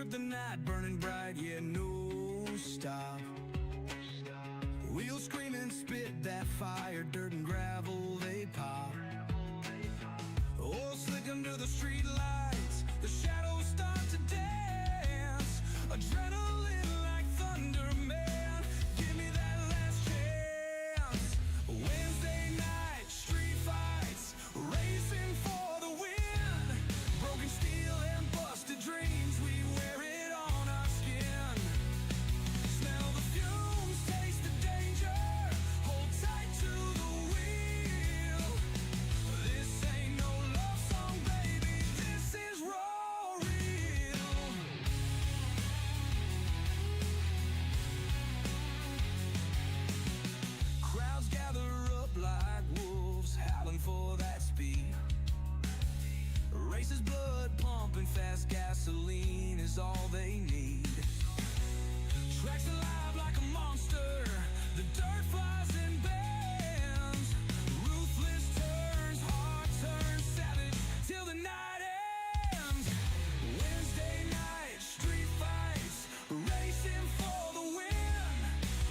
the night burning bright, yeah, no stop. Wheels scream and spit that fire, dirt and gravel, they pop. Oil slick under the street lights, the shadows start to dance. Adrenaline like thunder, man, give me that last chance. Wednesday night, street fights, racing for the win. Broken steel and busted dreams, we wear it on our skin. Smell the fumes, taste the danger, hold tight to the wheel. This ain't no love song, baby, this is raw real. Crowds gather up like wolves, howling for that speed. Races blood pumping fast, gasoline is all they need. Tracks alive like a monster, the dirt flies and bends. Ruthless turns, heart turns savage till the night ends. Wednesday night, street fights, racing for the win.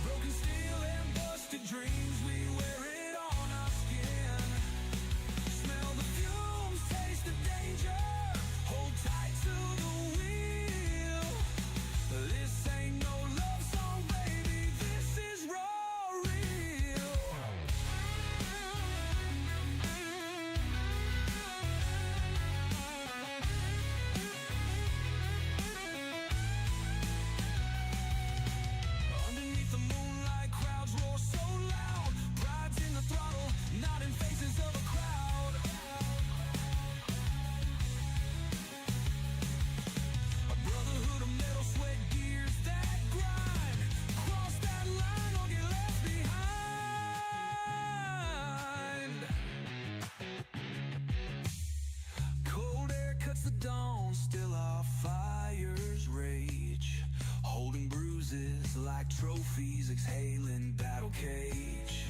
Broken steel and busted dreams, we wear it on our skin. Smell the fumes, taste the danger, hold tight to the wheel. This ain't no love song, baby, this is raw real. Underneath the moonlight, crowds roar so loud. Pride's in the throttle, not in faces of a crowd. A brotherhood of metal, sweat, gears that grind. Cross that line or get left behind. Cold air cuts the dawn, still our fires rage. Holding bruises like trophies, exhaling battle cage.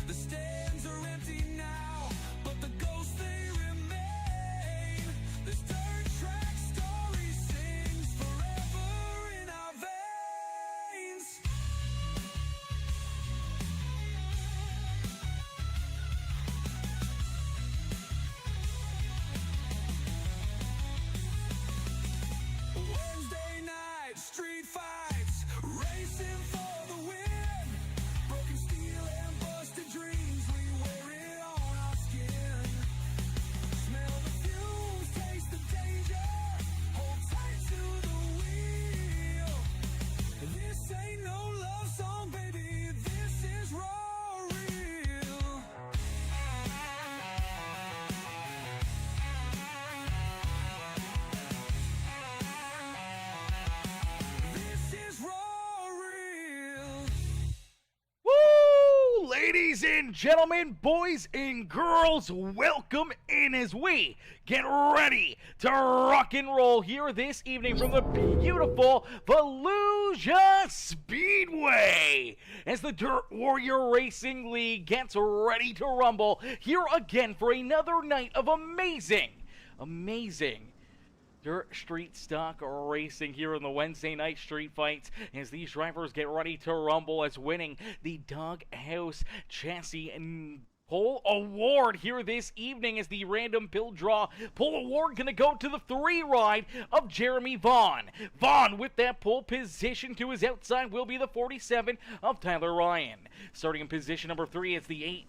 The stands are empty now, but the ghosts they remain. This dirt track story sings forever in our veins. Wednesday night, street fights, racing for the win. Broken steel and busted dreams, we wear it on our skin. Smell the fumes, taste the danger, hold tight to the wheel. This ain't no love song, baby, this is raw real. This is raw real. Woo! Ladies and gentlemen, boys and girls, welcome in as we get ready to rock and roll here this evening from the beautiful Volusia Speedway as the Dirt Warrior Racing League gets ready to rumble here again for another night of amazing dirt street stock racing here in the Wednesday night street fights as these drivers get ready to rumble as winning the Doghouse Chassis and Pole Award here this evening as the random pill draw pole award going to go to the 3 ride of Jeremy Vaughn. Vaughn with that pole position to his outside will be the 47 of Tyler Ryan. Starting in position number 3 is the 8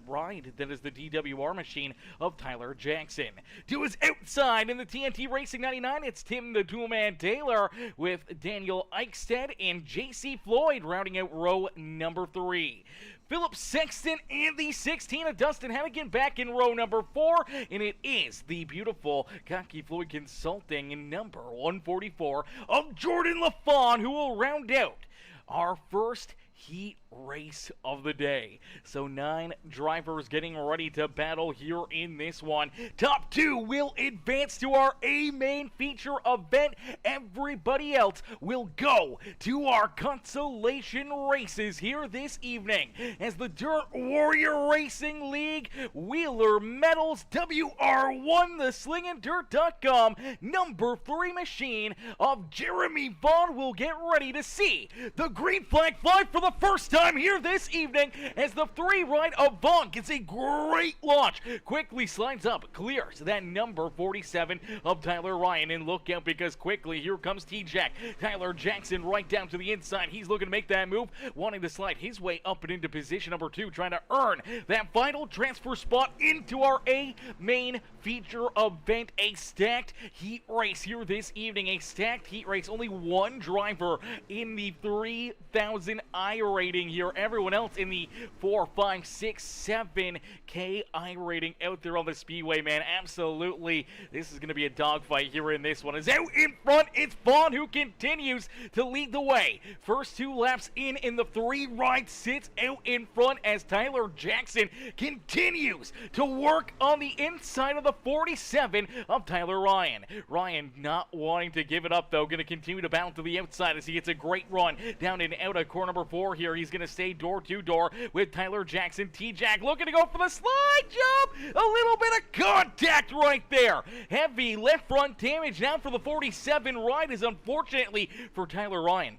ride that is the DWR machine of Tyler Jackson. To his outside in the TNT Racing 99, it's Tim the Toolman Taylor with Daniel Eichstead and JC Floyd rounding out row number 3. Philip Sexton and the 16 of Dustin Hennigan back in row number 4, and it is the beautiful Cocky Floyd Consulting in number 144 of Jordan LaFawn who will round out our first heat race of the day. So 9 drivers getting ready to battle here in this one. Top 2 will advance to our A main feature event. Everybody else will go to our consolation races here this evening as the Dirt Warrior Racing League Wheeler Metals WR1, the slinganddirt.com number 3 machine of Jeremy Vaughn will get ready to see the green flag fly for the first time here this evening as the 3 ride of Vaughn gets a great launch. Quickly slides up, clears that number 47 of Tyler Ryan, and look out because quickly here comes T-Jack. Tyler Jackson right down to the inside. He's looking to make that move, wanting to slide his way up and into position number 2, trying to earn that final transfer spot into our A main feature event. A stacked heat race here this evening. A stacked heat race. Only one driver in the 3,000 I rating here. Everyone else in the 4, 5, 6, 7K I rating out there on the Speedway, man. Absolutely, this is going to be a dogfight here in this one. As out in front, it's Vaughn who continues to lead the way. First 2 laps in the 3 ride sits out in front as Tyler Jackson continues to work on the inside of the 47 of Tyler Ryan. Ryan not wanting to give it up, though. Going to continue to bounce to the outside as he gets a great run down and out of corner number 4 here. He's going to stay door to door with Tyler Jackson. T-Jack looking to go for the slide jump. A little bit of contact right there. Heavy left front damage now for the 47 ride is unfortunately for Tyler Ryan.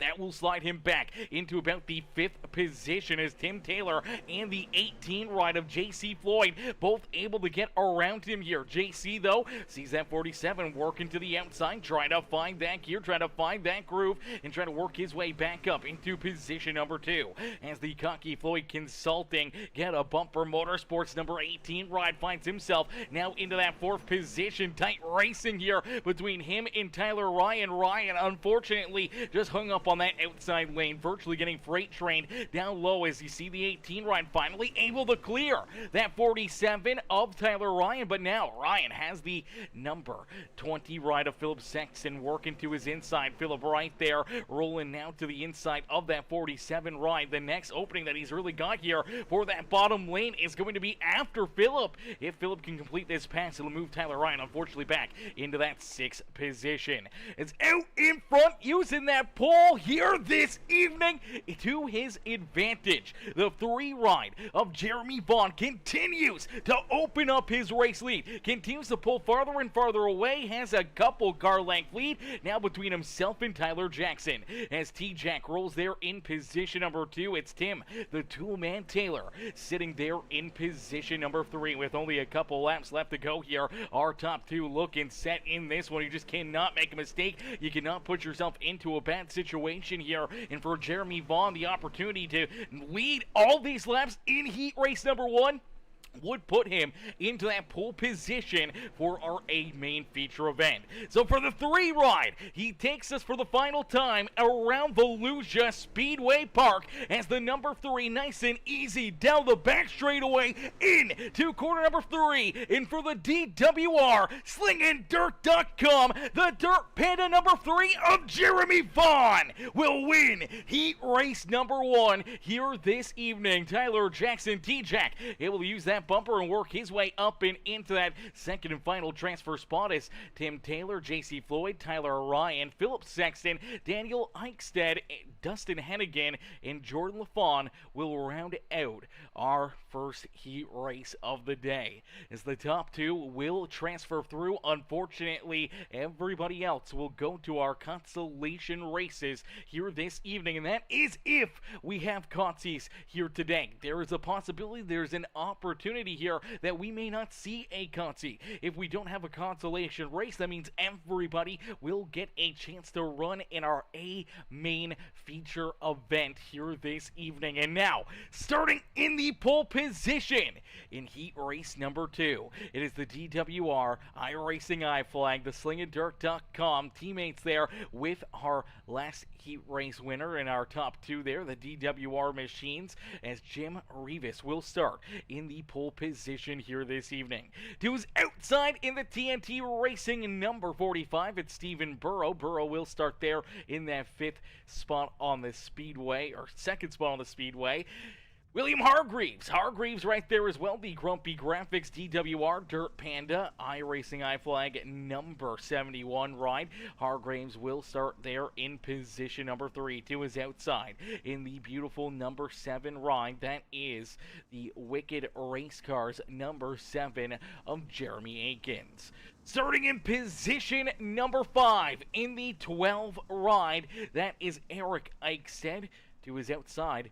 That will slide him back into about the 5th position as Tim Taylor and the 18 ride of JC Floyd both able to get around him here. JC, though, sees that 47 working to the outside, trying to find that gear, trying to find that groove, and trying to work his way back up into position number 2. As the cocky Floyd Consulting get a bumper motorsports number 18 ride finds himself now into that 4th position. Tight racing here between him and Tyler Ryan. Ryan, unfortunately, just hung up on that outside lane, virtually getting freight trained down low as you see the 18 ride finally able to clear that 47 of Tyler Ryan. But now Ryan has the number 20 ride of Philip Sexton working to his inside. Philip right there rolling now to the inside of that 47 ride. The next opening that he's really got here for that bottom lane is going to be after Philip. If Philip can complete this pass, it'll move Tyler Ryan unfortunately back into that 6th position. It's out in front using that pole here this evening to his advantage. The 3 ride of Jeremy Vaughn continues to open up his race lead, continues to pull farther and farther away, has a couple car length lead now between himself and Tyler Jackson. As T-Jack rolls there in position number 2, it's Tim, the toolman Taylor, sitting there in position number 3 with only a couple laps left to go here. Our top 2 looking set in this one. You just cannot make a mistake. You cannot put yourself into a bad situation here, and for Jeremy Vaughn, the opportunity to lead all these laps in heat race number 1 would put him into that pole position for our A main feature event. So for the 3 ride, he takes us for the final time around Volusia Speedway Park as the number 3 nice and easy down the back straightaway into corner number 3. And for the DWR slinganddirt.com, the Dirt Panda number 3 of Jeremy Vaughn will win heat race number 1 here this evening. Tyler Jackson, T-Jack, able to use that bumper and work his way up and into that 2nd and final transfer spot as Tim Taylor, JC Floyd, Tyler Ryan, Philip Sexton, Daniel Eichstead, Dustin Hennigan, and Jordan LaFawn will round out our first heat race of the day. As the top 2 will transfer through, unfortunately, everybody else will go to our consolation races here this evening, and that is if we have consies here today. There is a possibility, there's an opportunity here that we may not see a consie. If we don't have a consolation race, that means everybody will get a chance to run in our A main feature event here this evening. And now, starting in the pole position in heat race number 2, it is the DWR iRacing I flag, the slinganddirt.com teammates there with our last heat race winner and our top 2 there, the DWR machines, as Jim Rivas will start in the pole pole position here this evening. To his outside in the TNT Racing number 45, it's Stephen Burrow. Burrow will start there in that 5th spot on the speedway, or 2nd spot on the speedway. William Hargreaves. Hargreaves right there as well. The Grumpy Graphics DWR Dirt Panda iRacing iFlag number 71 ride. Hargreaves will start there in position number 3. To his outside in the beautiful number 7 ride. That is the Wicked Race Cars number 7 of Jeremy Akins. Starting in position number 5 in the 12 ride. That is Eric Eichstead. To his outside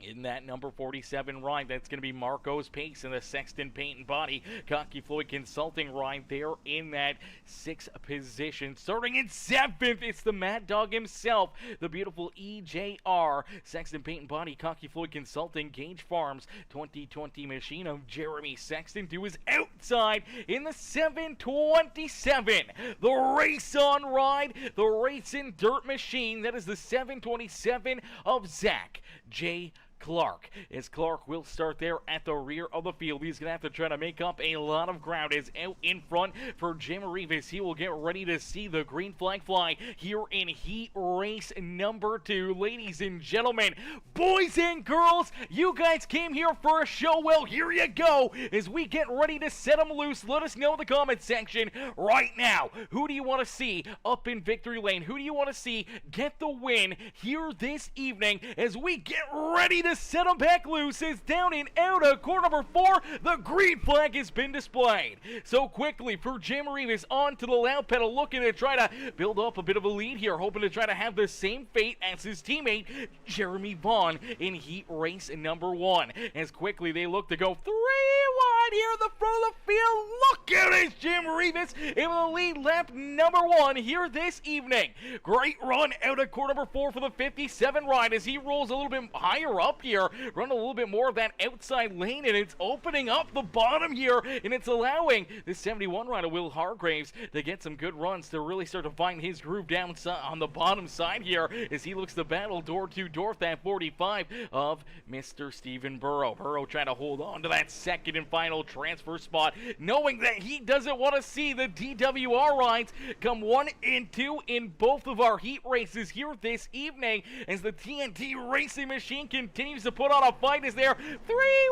in that number 47 ride, that's going to be Marco's Pace in the Sexton Paint and Body Cocky Floyd Consulting ride there in that 6th position. Starting in 7th, it's the Mad Dog himself, the beautiful EJR Sexton Paint and Body Cocky Floyd Consulting Gage Farms 2020 machine of Jeremy Sexton. To his outside in the 727, the Race On ride, the Racing Dirt Machine. That is the 727 of Zach J. Clark, as Clark will start there at the rear of the field. He's going to have to try to make up a lot of ground. As out in front for Jim Rivas, he will get ready to see the green flag fly here in heat race number 2. Ladies and gentlemen, boys and girls, you guys came here for a show. Well, here you go as we get ready to set them loose. Let us know in the comment section right now. Who do you want to see up in victory lane? Who do you want to see get the win here this evening as we get ready to set them back loose? Is down and out of corner number 4. The green flag has been displayed. So quickly for Jim Rivas onto the loud pedal, looking to try to build up a bit of a lead here, hoping to try to have the same fate as his teammate Jeremy Vaughn in heat race number 1. As quickly they look to go 3 wide here in the front of the field. Look at this, Jim Rivas in the lead lap number 1 here this evening. Great run out of corner number 4 for the 57 ride as he rolls a little bit higher up here, run a little bit more of that outside lane, and it's opening up the bottom here, and it's allowing the 71 rider Will Hargraves to get some good runs to really start to find his groove down on the bottom side here as he looks to battle door to door that 45 of Mr. Stephen Burrow. Burrow trying to hold on to that 2nd and final transfer spot, knowing that he doesn't want to see the DWR rides come 1 and 2 in both of our heat races here this evening as the TNT Racing Machine continues to put on a fight. Is there 3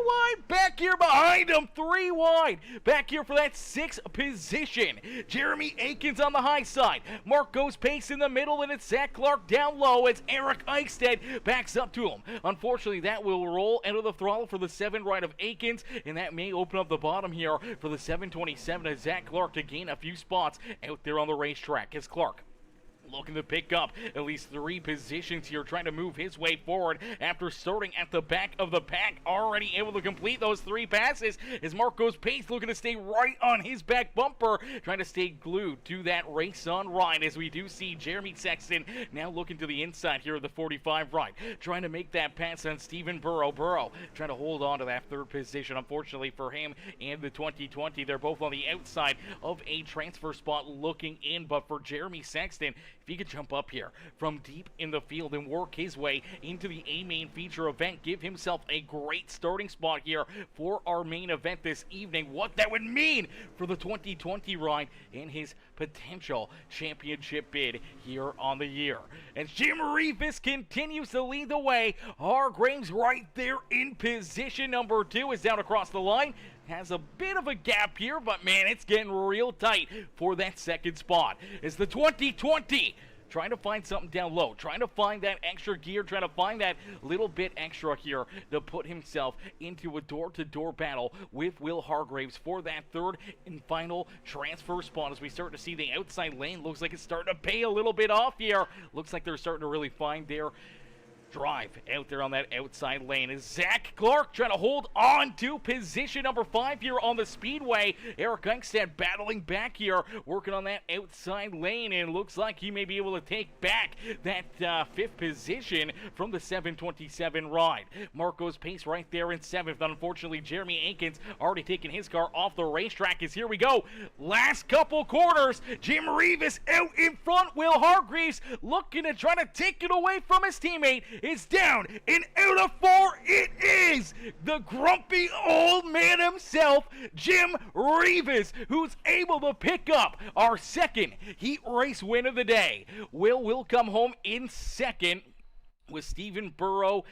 wide back here behind him, 3 wide back here for that 6th position. Jeremy Akins on the high side, Marco's Pace in the middle, and it's Zach Clark down low as Eric Eichstead backs up to him. Unfortunately, that will roll into the throttle for the 7 right of Akins, and that may open up the bottom here for the 727 of Zach Clark to gain a few spots out there on the racetrack as Clark looking to pick up at least 3 positions here, trying to move his way forward after starting at the back of the pack. Already able to complete those 3 passes as Marco's Pace looking to stay right on his back bumper, trying to stay glued to that Race On ride as we do see Jeremy Sexton now looking to the inside here of the 45 ride, trying to make that pass on Stephen Burrow. Burrow trying to hold on to that 3rd position. Unfortunately for him and the 2020, they're both on the outside of a transfer spot looking in, but for Jeremy Sexton, if he could jump up here from deep in the field and work his way into the A main feature event, give himself a great starting spot here for our main event this evening, what that would mean for the 2020 ride and his potential championship bid here on the year. And Jim Rivas continues to lead the way. Hargraves right there in position number 2 is down across the line. Has a bit of a gap here, but man, it's getting real tight for that 2nd spot. It's the 2020 trying to find something down low, trying to find that extra gear, trying to find that little bit extra here to put himself into a door-to-door battle with Will Hargraves for that 3rd and final transfer spot as we start to see the outside lane. Looks like it's starting to pay a little bit off here. Looks like they're starting to really find their drive out there on that outside lane. Is Zach Clark trying to hold on to position number 5 here on the speedway. Eric Eichstead battling back here, working on that outside lane, and looks like he may be able to take back that 5th position from the 727 ride. Marco's Pace right there in 7th. Unfortunately, Jeremy Akins already taking his car off the racetrack as here we go. Last couple corners, Jim Rivas out in front. Will Hargreaves looking to try to take it away from his teammate It's down and out of 4. It is the grumpy old man himself, Jim Rivas, who's able to pick up our second heat race win of the day. Will come home in second with Stephen Burrow,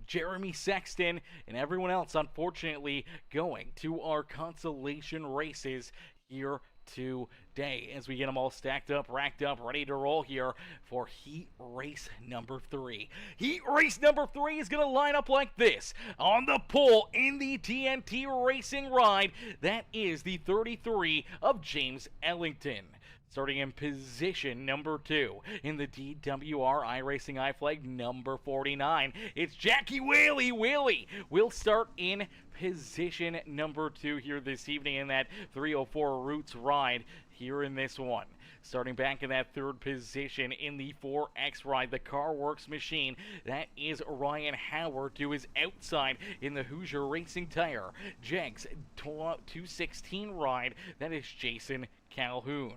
Jeremy Sexton, and everyone else, unfortunately, going to our consolation races here today as we get them all stacked up, racked up, ready to roll here for heat race number 3. Heat race number 3 is going to line up like this. On the pole in the TNT Racing ride, that is the 33 of James Ellington. Starting in position number 2 in the DWR iRacing iFlag number 49, it's Jackie Whaley. Whaley will start in position number 2 here this evening in that 304 Roots ride here in this one. Starting back in that 3rd position in the 4X ride, the Car Works machine, that is Ryan Howard to his outside in the Hoosier Racing Tire. Jegs 216 ride, that is Jason Calhoun.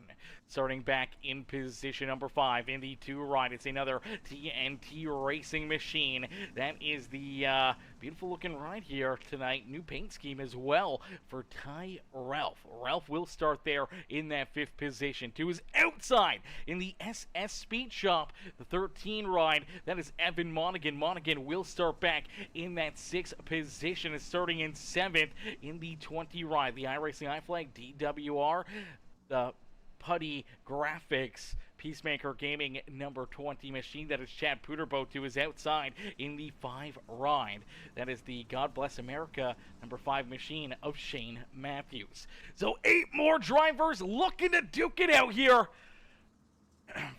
Starting back in position number 5 in the 2 ride, it's another TNT Racing machine. That is the beautiful looking ride here tonight. New paint scheme as well for Ty Ralph. Ralph will start there in that 5th position. To his outside in the SS Speed Shop, the 13 ride, that is Evan Monaghan. Monaghan will start back in that 6th position, and starting in 7th in the 20 ride, the iRacing iFlag DWR, the Putty Graphics Peacemaker Gaming number 20 machine, that is Chad Puderboat to his outside in the 5 ride. That is the God Bless America number 5 machine of Shane Matthews. So 8 more drivers looking to duke it out here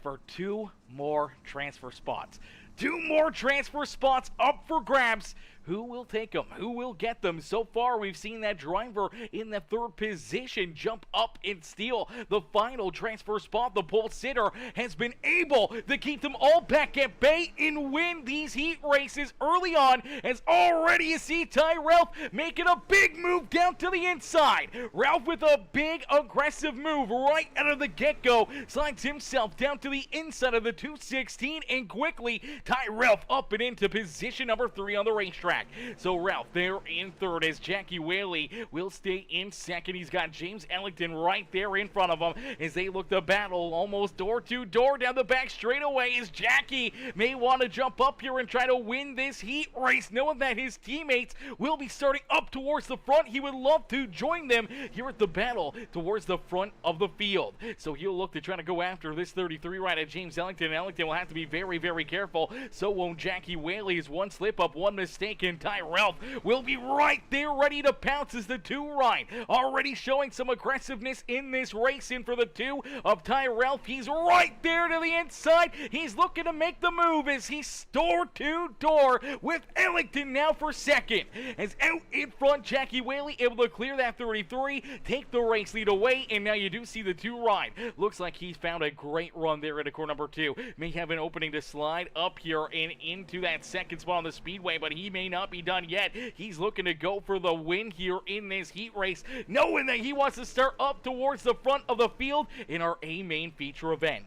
for 2 more transfer spots. 2 more transfer spots up for grabs. Who will take them? Who will get them? So far, we've seen that driver in the 3rd position jump up and steal the final transfer spot. The pole sitter has been able to keep them all back at bay and win these heat races early on, as already you see Ty Ralph making a big move down to the inside. Ralph with a big aggressive move right out of the get-go slides himself down to the inside of the 216, and quickly Ty Ralph up and into position number 3 on the racetrack. So Ralph there in 3rd as Jackie Whaley will stay in 2nd. He's got James Ellington right there in front of him as they look to battle almost door to door down the back straightaway, as Jackie may want to jump up here and try to win this heat race, knowing that his teammates will be starting up towards the front. He would love to join them here at the battle towards the front of the field. So he'll look to try to go after this 33 right at James Ellington. Ellington will have to be very, very careful. So won't Jackie Whaley. Is one slip up, one mistake, and Ty Ralph will be right there ready to pounce as the 2 ride already showing some aggressiveness in this race. In for the 2 of Ty Ralph, he's right there to the inside. He's looking to make the move as he's door to door with Ellington now for 2nd. As out in front, Jackie Whaley able to clear that 33, take the race lead away, and now you do see the 2 ride. Looks like he's found a great run there at core number 2. May have an opening to slide up here and into that 2nd spot on the speedway, but he may not be done yet. He's looking to go for the win here in this heat race, knowing that he wants to start up towards the front of the field in our A main feature event.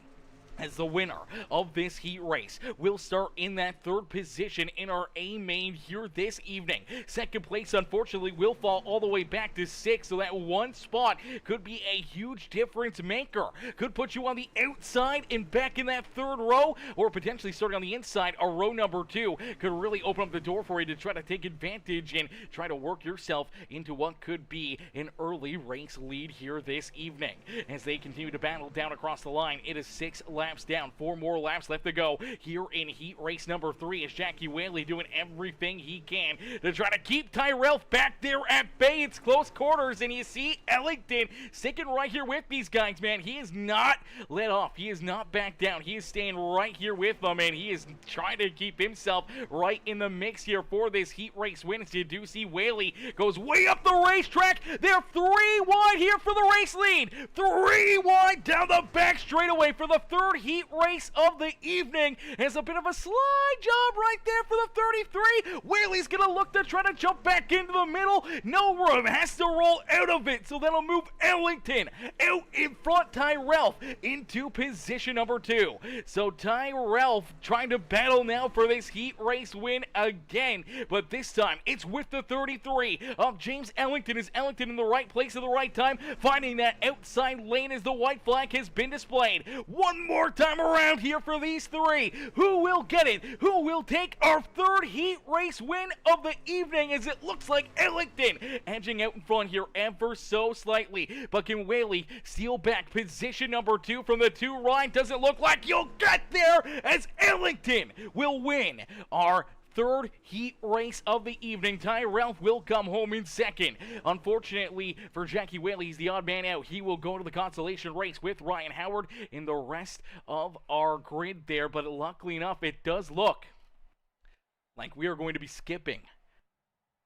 As the winner of this heat race will start in that 3rd position in our A main here this evening. 2nd place, unfortunately, will fall all the way back to 6th, so that 1 spot could be a huge difference maker. Could put you on the outside and back in that 3rd row, or potentially starting on the inside, a row number 2 could really open up the door for you to try to take advantage and try to work yourself into what could be an early race lead here this evening. As they continue to battle down across the line, it is 6 laps down, 4 more laps left to go here in heat race number 3, as Jackie Whaley doing everything he can to try to keep Ty Ralph back there at bay. It's close quarters, and you see Ellington sticking right here with these guys, man. He is not let off. He is not back down. He is staying right here with them, and he is trying to keep himself right in the mix here for this heat race win. As you do see Whaley goes way up the racetrack. They're 3 wide here for the race lead. 3 wide down the back straightaway for the 3rd third heat race of the evening. Has a bit of a slide job right there for the 33. Whaley's gonna look to try to jump back into the middle. No room, has to roll out of it, so that'll move Ellington out in front. Tyrell into position number 2. So Tyrell trying to battle now for this heat race win again, but this time it's with the 33 of James Ellington. Is Ellington in the right place at the right time, finding that outside lane as the white flag has been displayed. One more time around here for these three. Who will get it? Who will take our third heat race win of the evening, as it looks like Ellington edging out in front here ever so slightly. But can Whaley steal back position number 2 from the 2 line? Doesn't look like you'll get there, as Ellington will win our third heat race of the evening. Tyrell will come home in second. Unfortunately for Jackie Whaley, he's the odd man out. He will go to the consolation race with Ryan Howard in the rest of our grid there, but luckily enough, it does look like we are going to be skipping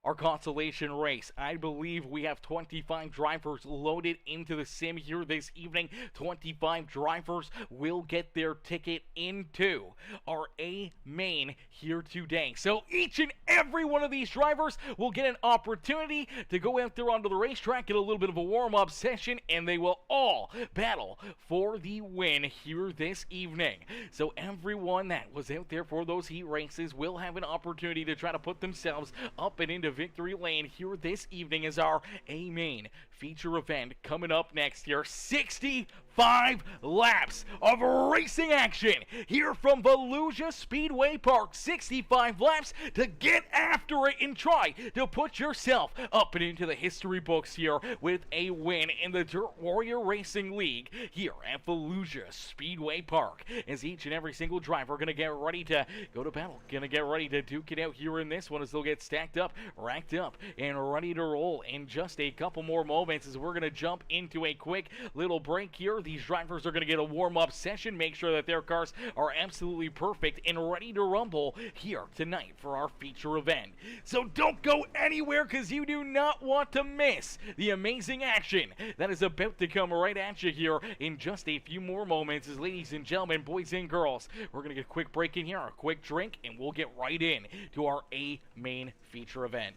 our consolation race. I believe we have 25 drivers loaded into the sim here this evening. 25 drivers will get their ticket into our A main here today. So each and every one of these drivers will get an opportunity to go out there onto the racetrack, get a little bit of a warm-up session, and they will all battle for the win here this evening. So everyone that was out there for those heat races will have an opportunity to try to put themselves up and into victory lane here this evening, as our A main feature event coming up next year. 65 laps of racing action here from Volusia Speedway Park. 65 laps to get after it and try to put yourself up and into the history books here with a win in the Dirt Warrior Racing League here at Volusia Speedway Park, as each and every single driver going to get ready to go to battle, going to get ready to duke it out here in this one, as they'll get stacked up, racked up, and ready to roll in just a couple more moments, as we're going to jump into a quick little break here. These drivers are going to get a warm-up session, make sure that their cars are absolutely perfect and ready to rumble here tonight for our feature event. So don't go anywhere, because you do not want to miss the amazing action that is about to come right at you here in just a few more moments. As ladies and gentlemen, boys and girls, we're going to get a quick break in here, a quick drink, and we'll get right in to our A main feature event.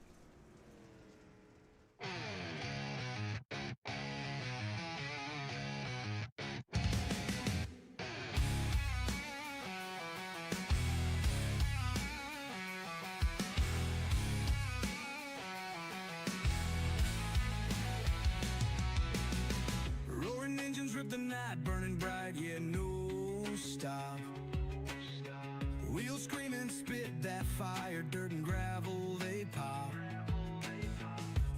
Roaring engines rip the night, burning bright, yeah, no stop. Wheels scream and spit that fire, dirt and gravel, they pop.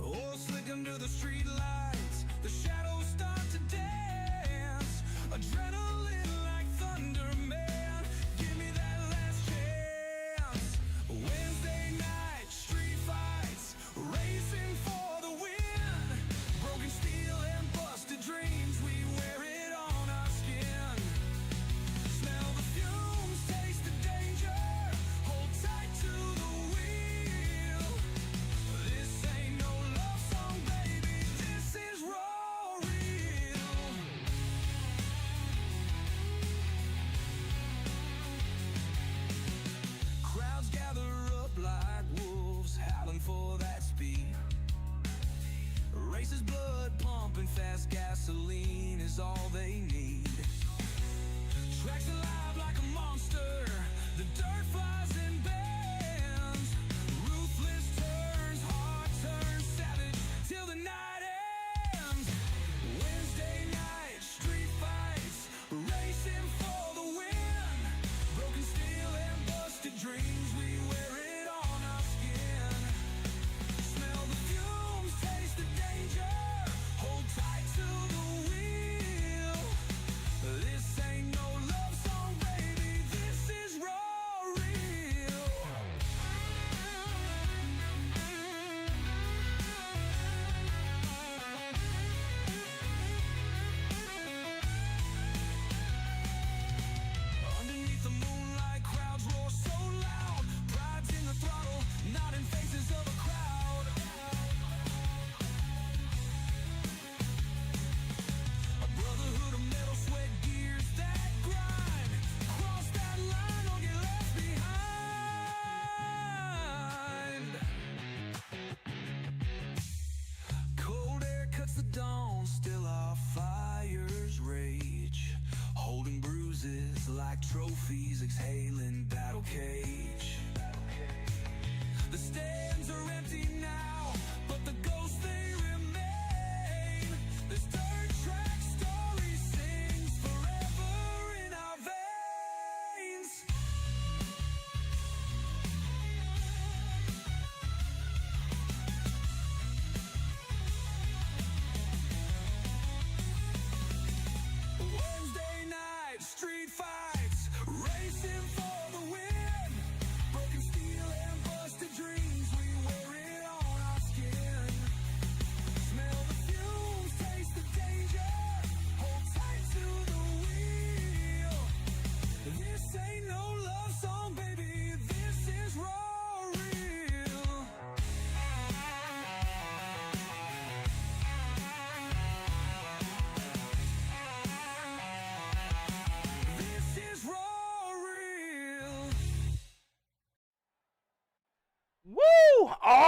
Oil slick under the street lights, the shadows start to dance. Adrenaline like thunder, man, give me that last chance. Wednesday night, street fights, racing for the win. Broken steel and busted dreams, we wear it on our skin. Smell the fumes, taste the danger, hold tight to the wheel. This ain't no love song, baby, this is raw real. Crowds gather up like wolves, howling for that speed. Races blood pumping fast, gasoline is all they need. Tracks alive like a monster, the dirt flies and bends. Ruthless turns, heart turns savage till the night ends. Wednesday night, street fights, racing for the win. Broken steel and busted dreams, we wear it on our skin. Smell the fumes, taste the danger, hold tight to the wheel. This ain't no love song, baby, this is raw real.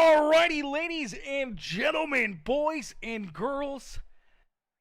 Alrighty, ladies and gentlemen, boys and girls,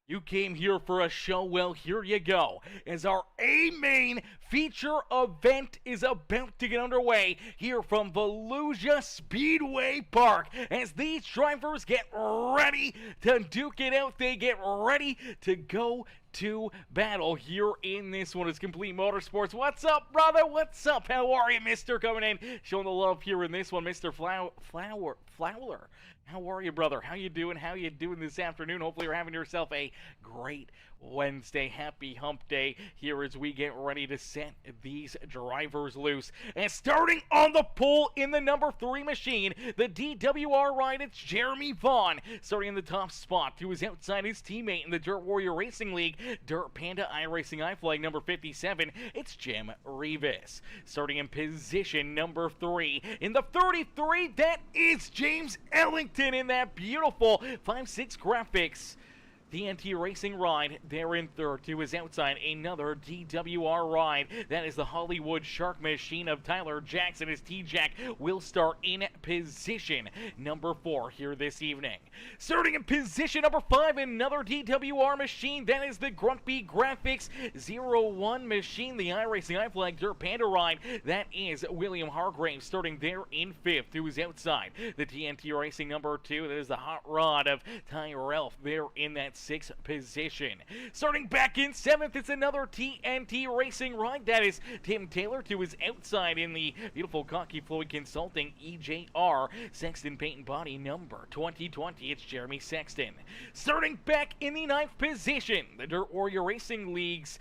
you came here for a show. Well, here you go, as our A-Main feature event is about to get underway here from Volusia Speedway Park. As these drivers get ready to duke it out, they get ready to go to battle here in this one. It's Complete Motorsports. What's up, brother? What's up? How are you, mister? Coming in, showing the love here in this one, Mr. Fowler. How are you, brother? How you doing? How you doing this afternoon? Hopefully you're having yourself a great Wednesday. Happy hump day here as we get ready to set these drivers loose. And starting on the pole in the number 3 machine, the DWR ride, it's Jeremy Vaughn. Starting in the top spot, who is outside his teammate in the Dirt Warrior Racing League, Dirt Panda iRacing iFlag number 57, it's Jim Rivas. Starting in position number 3, in the 33, that is James Ellington in that beautiful 5.6 graphics TNT Racing ride. There in third, to his outside, another DWR ride. That is the Hollywood Shark Machine of Tyler Jackson, as T-Jack will start in position number 4 here this evening. Starting in position number 5, another DWR machine. That is the Grumpy Graphics 01 machine, the iRacing iFlag Dirt Panda ride. That is William Hargraves starting there in 5th, to his outside. The TNT Racing number 2, that is the Hot Rod of Tyrell there in that 6th position. Starting back in 7th, it's another TNT Racing ride. That is Tim Taylor, to his outside in the beautiful Cocky Floyd Consulting EJR Sexton Paint and Body number 2020. It's Jeremy Sexton. Starting back in the 9th position, the Dirt Warrior Racing League's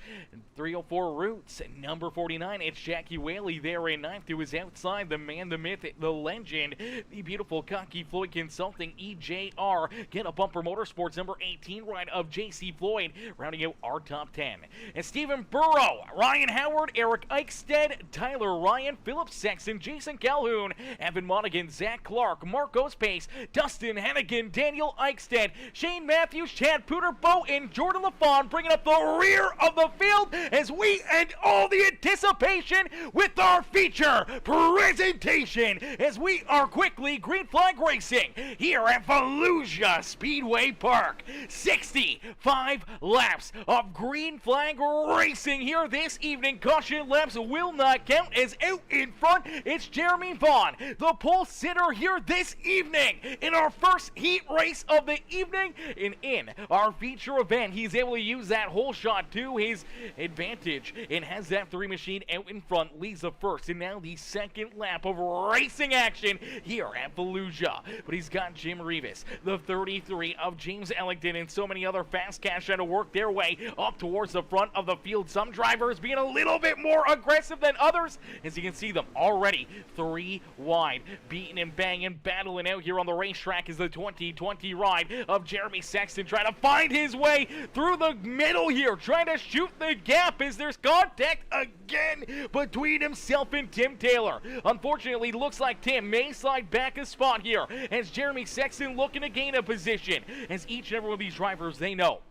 304 Roots number 49. It's Jackie Whaley there in 9th, to his outside, the man, the myth, the legend, the beautiful Cocky Floyd Consulting EJR Get a Bumper Motorsports number 18 ride of J.C. Floyd, rounding out our top 10. And Stephen Burrow, Ryan Howard, Eric Eichstead, Tyler Ryan, Philip Sexton, Jason Calhoun, Evan Monaghan, Zach Clark, Marcos Pace, Dustin Hennigan, Daniel Eichstead, Shane Matthews, Chad Puterbo, and Jordan LaFawn bringing up the rear of the field as we end all the anticipation with our feature presentation as we are quickly green flag racing here at Volusia Speedway Park. 65 laps of green flag racing here this evening. Caution laps will not count, as out in front it's Jeremy Vaughn, the pole sitter here this evening in our first heat race of the evening. And in our feature event, he's able to use that whole shot to his advantage and has that 3 machine out in front, leads the first and now the second lap of racing action here at Volusia. But he's got Jim Rivas, the 33 of James Ellington, and so many other fast cats trying to work their way up towards the front of the field. Some drivers being a little bit more aggressive than others, as you can see them already 3 wide, beating and banging, battling out here on the racetrack is the 2020 ride of Jeremy Sexton, trying to find his way through the middle here, trying to shoot the gap as there's contact again between himself and Tim Taylor. Unfortunately, looks like Tim may slide back a spot here as Jeremy Sexton looking to gain a position, as each and every one of these drivers, they know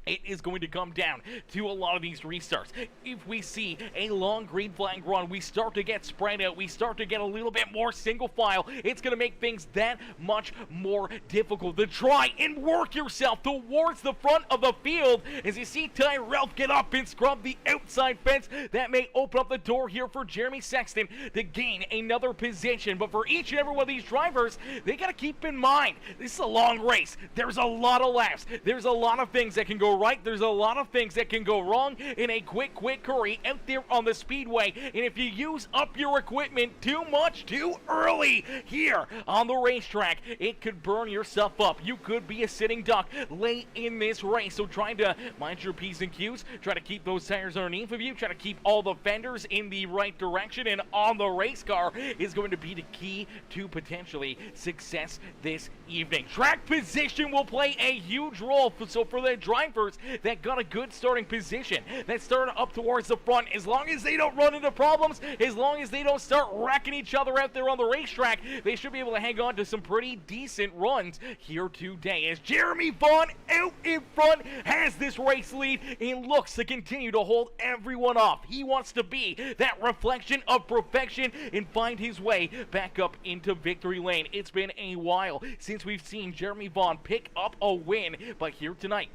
it is going to come down to a lot of these restarts. If we see a long green flag run, we start to get spread out, we start to get a little bit more single file, it's going to make things that much more difficult to try and work yourself towards the front of the field. As you see Tyrell get up and scrub the outside fence, that may open up the door here for Jeremy Sexton to gain another position. But for each and every one of these drivers, they got to keep in mind, this is a long race. There's a lot of laps. There's a lot of things that can go right. There's a lot of things that can go wrong in a quick hurry out there on the speedway. And if you use up your equipment too much too early here on the racetrack, it could burn yourself up. You could be a sitting duck late in this race. So trying to mind your P's and Q's, try to keep those tires underneath of you, try to keep all the fenders in the right direction and on the race car is going to be the key to potentially success this evening. Track position will play a huge role. So for the drivers drivers that got a good starting position, that started up towards the front. As long as they don't run into problems, as long as they don't start wrecking each other out there on the racetrack, they should be able to hang on to some pretty decent runs here today. As Jeremy Vaughn out in front has this race lead and looks to continue to hold everyone off. He wants to be that reflection of perfection and find his way back up into victory lane. It's been a while since we've seen Jeremy Vaughn pick up a win, but here tonight,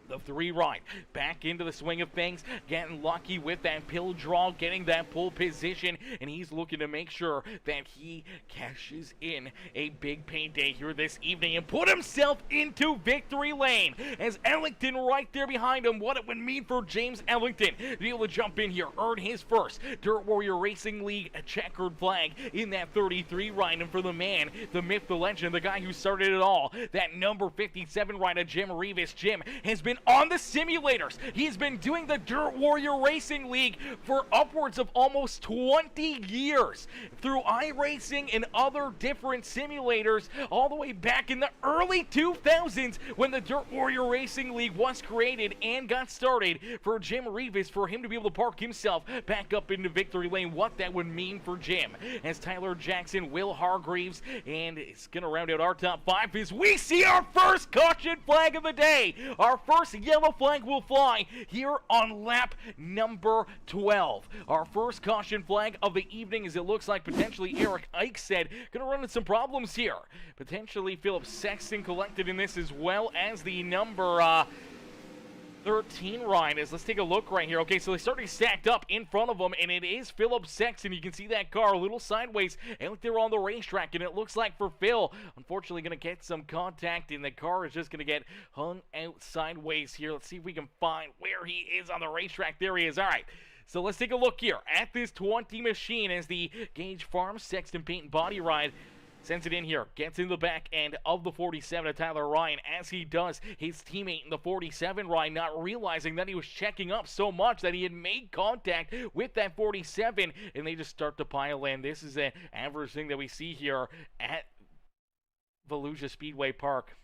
the 3 ride back into the swing of things, getting lucky with that pill draw, getting that pole position, and he's looking to make sure that he cashes in a big payday here this evening and put himself into victory lane. As Ellington right there behind him, what it would mean for James Ellington to be able to jump in here, earn his first Dirt Warrior Racing League checkered flag in that 33 ride, and for the man, the myth, the legend, the guy who started it all, that number 57 rider, Jim Rivas. Jim has been on the simulators. He's been doing the Dirt Warrior Racing League for upwards of almost 20 years through iRacing and other different simulators all the way back in the early 2000s when the Dirt Warrior Racing League was created and got started for Jim Rivas, for him to be able to park himself back up into victory lane. What that would mean for Jim, as Tyler Jackson, Will Hargreaves, and it's going to round out our top 5 as we see our first caution flag of the day. Our first yellow flag will fly here on lap number 12. Our first caution flag of the evening, as it looks like potentially Eric Eichstead going to run into some problems here. Potentially Philip Sexton collected in this, as well as the number 13 riders. Let's take a look right here. Okay, so they started stacked up in front of them, and it is Philip Sexton. You can see that car a little sideways out there on the racetrack, and it looks like for Phil, unfortunately going to get some contact, and the car is just going to get hung out sideways here. Let's see if we can find where he is on the racetrack. There he is. All right. So let's take a look here at this 20 machine as the Gage Farm Sexton Paint and Body Ride sends it in here, gets in the back end of the 47 of Tyler Ryan. As he does, his teammate in the 47 Ryan, not realizing that he was checking up so much that he had made contact with that 47, and they just start to pile in. This is an average thing that we see here at Volusia Speedway Park.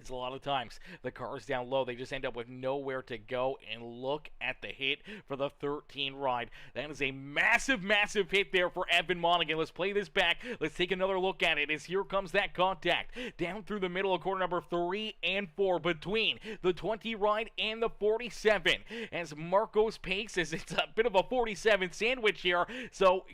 It's a lot of times the cars down low, they just end up with nowhere to go, and look at the hit for the 13 ride. That is a massive, massive hit there for Evan Monaghan. Let's play this back. Let's take another look at it as here comes that contact down through the middle of corner number 3 and 4 between the 20 ride and the 47. As Marcos paces, it's a bit of a 47 sandwich here, so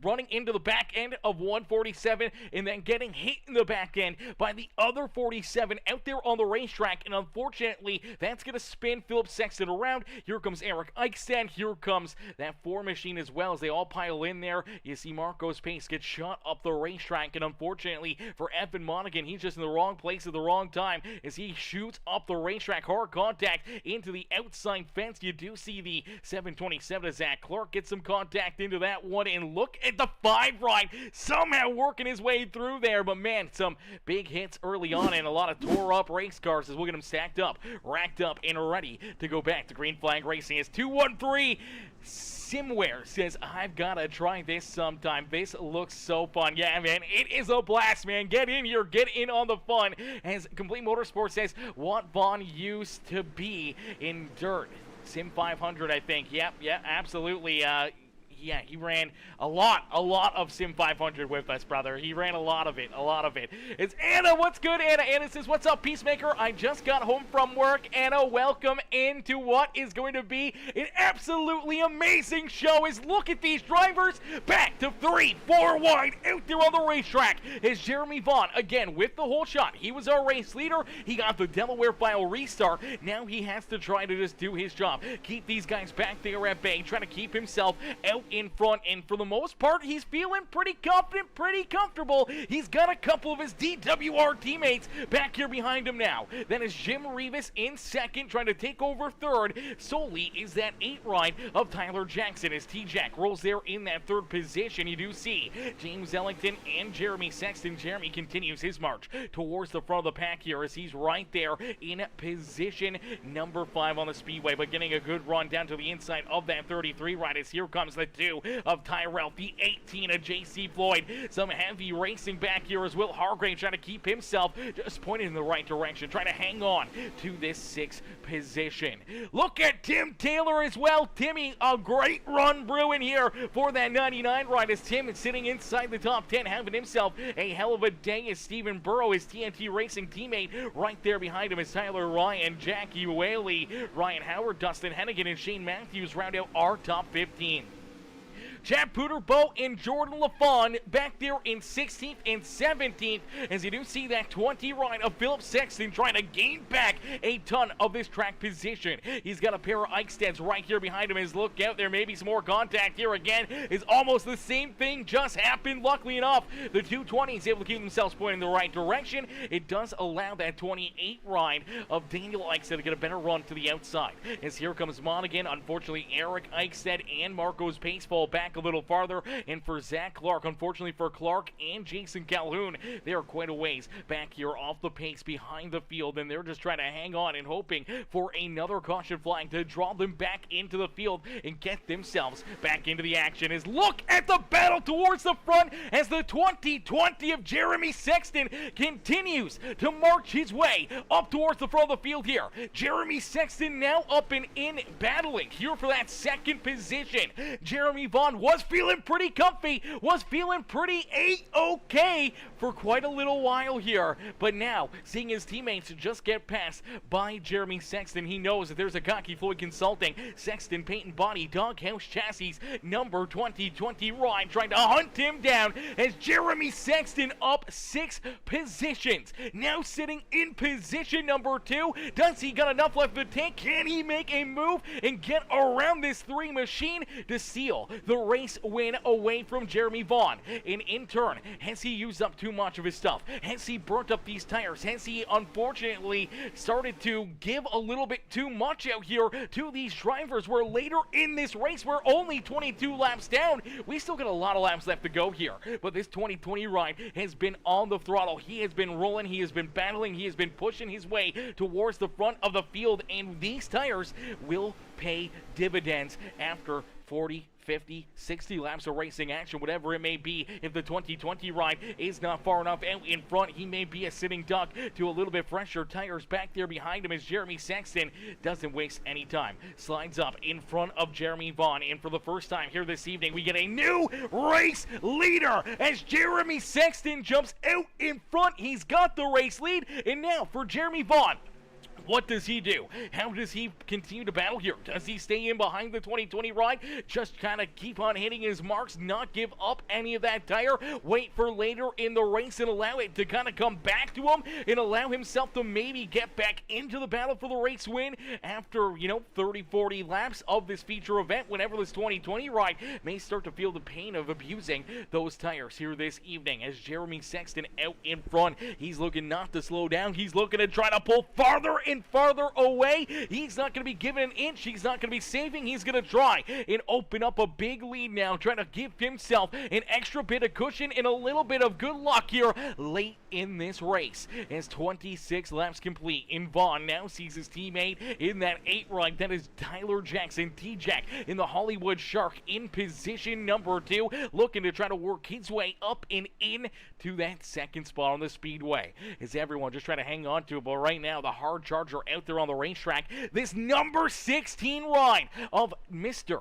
running into the back end of 147 and then getting hit in the back end by the other 47 out there on the racetrack, and unfortunately that's going to spin Philip Sexton around. Here comes Eric Eichstead, here comes that 4 machine as well, as they all pile in there. You see Marcos Pace get shot up the racetrack, and unfortunately for Evan Monaghan, he's just in the wrong place at the wrong time as he shoots up the racetrack. Hard contact into the outside fence. You do see the 727 of Zach Clark get some contact into that one, and look at the 5 ride somehow working his way through there. But man, some big hits early on and a lot of tore up race cars as we'll get them stacked up, racked up, and ready to go back to green flag racing. As 213 Simware says, I've got to try this sometime. This looks so fun. Yeah, man, it is a blast, man. Get in here, get in on the fun. As Complete Motorsports says, what Vaughn used to be in dirt. Sim 500, I think. Yep, absolutely. Yeah, he ran a lot of Sim 500 with us, brother. He ran a lot of it. It's Anna. What's good, Anna? Anna says, what's up, Peacemaker? I just got home from work. Anna, welcome into what is going to be an absolutely amazing show. Is look at these drivers back to 3, 4 wide out there on the racetrack. Is Jeremy Vaughn, again, with the whole shot. He was our race leader. He got the Delaware file restart. Now he has to try to just do his job. Keep these guys back there at bay, trying to keep himself out in front, and for the most part he's feeling pretty confident, pretty comfortable. He's got a couple of his DWR teammates back here behind him now. Then is Jim Rivas in second, trying to take over third. Solely is that 8 ride of Tyler Jackson as T-Jack rolls there in that 3rd position. You do see James Ellington and Jeremy Sexton. Jeremy continues his march towards the front of the pack here as he's right there in position number 5 on the speedway, but getting a good run down to the inside of that 33 ride as here comes the 2 of Tyrell, the 18 of J.C. Floyd. Some heavy racing back here as Will Hargrave trying to keep himself just pointed in the right direction, trying to hang on to this 6th position. Look at Tim Taylor as well. Timmy, a great run brewing here for that 99 ride as Tim is sitting inside the top 10, having himself a hell of a day as Stephen Burrow, his TNT Racing teammate, right there behind him is Tyler Ryan, Jackie Whaley, Ryan Howard, Dustin Hennigan, and Shane Matthews round out our top 15. Chad Puderbo and Jordan LaFawn back there in 16th and 17th as you do see that 20 ride of Philip Sexton trying to gain back a ton of this track position. He's got a pair of Eichsteds right here behind him as look out. There may be some more contact here again. Is almost the same thing just happened. Luckily enough, the 220 is able to keep themselves pointing in the right direction. It does allow that 28 ride of Daniel Eichsted to get a better run to the outside. As here comes Monaghan. Unfortunately, Eric Eichsted and Marcos Pace fall back a little farther, and for Zach Clark, unfortunately for Clark and Jason Calhoun, they are quite a ways back here off the pace behind the field, and they're just trying to hang on and hoping for another caution flag to draw them back into the field and get themselves back into the action. As look at the battle towards the front as the 2020 of Jeremy Sexton continues to march his way up towards the front of the field here. Jeremy Sexton now up and in battling here for that 2nd position. Jeremy Vaughn was feeling pretty comfy, was feeling pretty A-okay for quite a little while here, but now seeing his teammates just get passed by Jeremy Sexton, he knows that there's a Cocky Floyd Consulting, Sexton Paint and Body, Doghouse Chassis, number 2020 Ryan trying to hunt him down as Jeremy Sexton up 6 positions, now sitting in position number 2. Does he got enough left in the tank? Can he make a move and get around this 3 machine to seal the race win away from Jeremy Vaughn? And in turn, has he used up too much of his stuff? Has he burnt up these tires? Has he unfortunately started to give a little bit too much out here to these drivers, where later in this race we're only 22 laps down? We still got a lot of laps left to go here, but this 2020 ride has been on the throttle. He has been rolling, he has been battling, he has been pushing his way towards the front of the field, and these tires will pay dividends after 40, 50, 60 laps of racing action, whatever it may be. If the 2020 ride is not far enough out in front, he may be a sitting duck to a little bit fresher tires back there behind him as Jeremy Sexton doesn't waste any time. Slides up in front of Jeremy Vaughn, and for the first time here this evening, we get a new race leader as Jeremy Sexton jumps out in front. He's got the race lead, and now for Jeremy Vaughn, what does he do? How does he continue to battle here? Does he stay in behind the 2020 ride? Just kind of keep on hitting his marks, not give up any of that tire, wait for later in the race and allow it to kind of come back to him and allow himself to maybe get back into the battle for the race win after, 30, 40 laps of this feature event, whenever this 2020 ride may start to feel the pain of abusing those tires here this evening as Jeremy Sexton out in front. He's looking not to slow down. He's looking to try to pull farther and farther away. He's not going to be giving an inch. He's not going to be saving. He's going to try and open up a big lead now, trying to give himself an extra bit of cushion and a little bit of good luck here late in this race. As 26 laps complete, and Vaughn now sees his teammate in that 8 ride. That is Tyler Jackson, T-Jack in the Hollywood Shark in position number 2, looking to try to work his way up and in to that 2nd spot on the speedway. As everyone just trying to hang on to it, but right now the hard charger out there on the racetrack, this number 16 ride of Mr.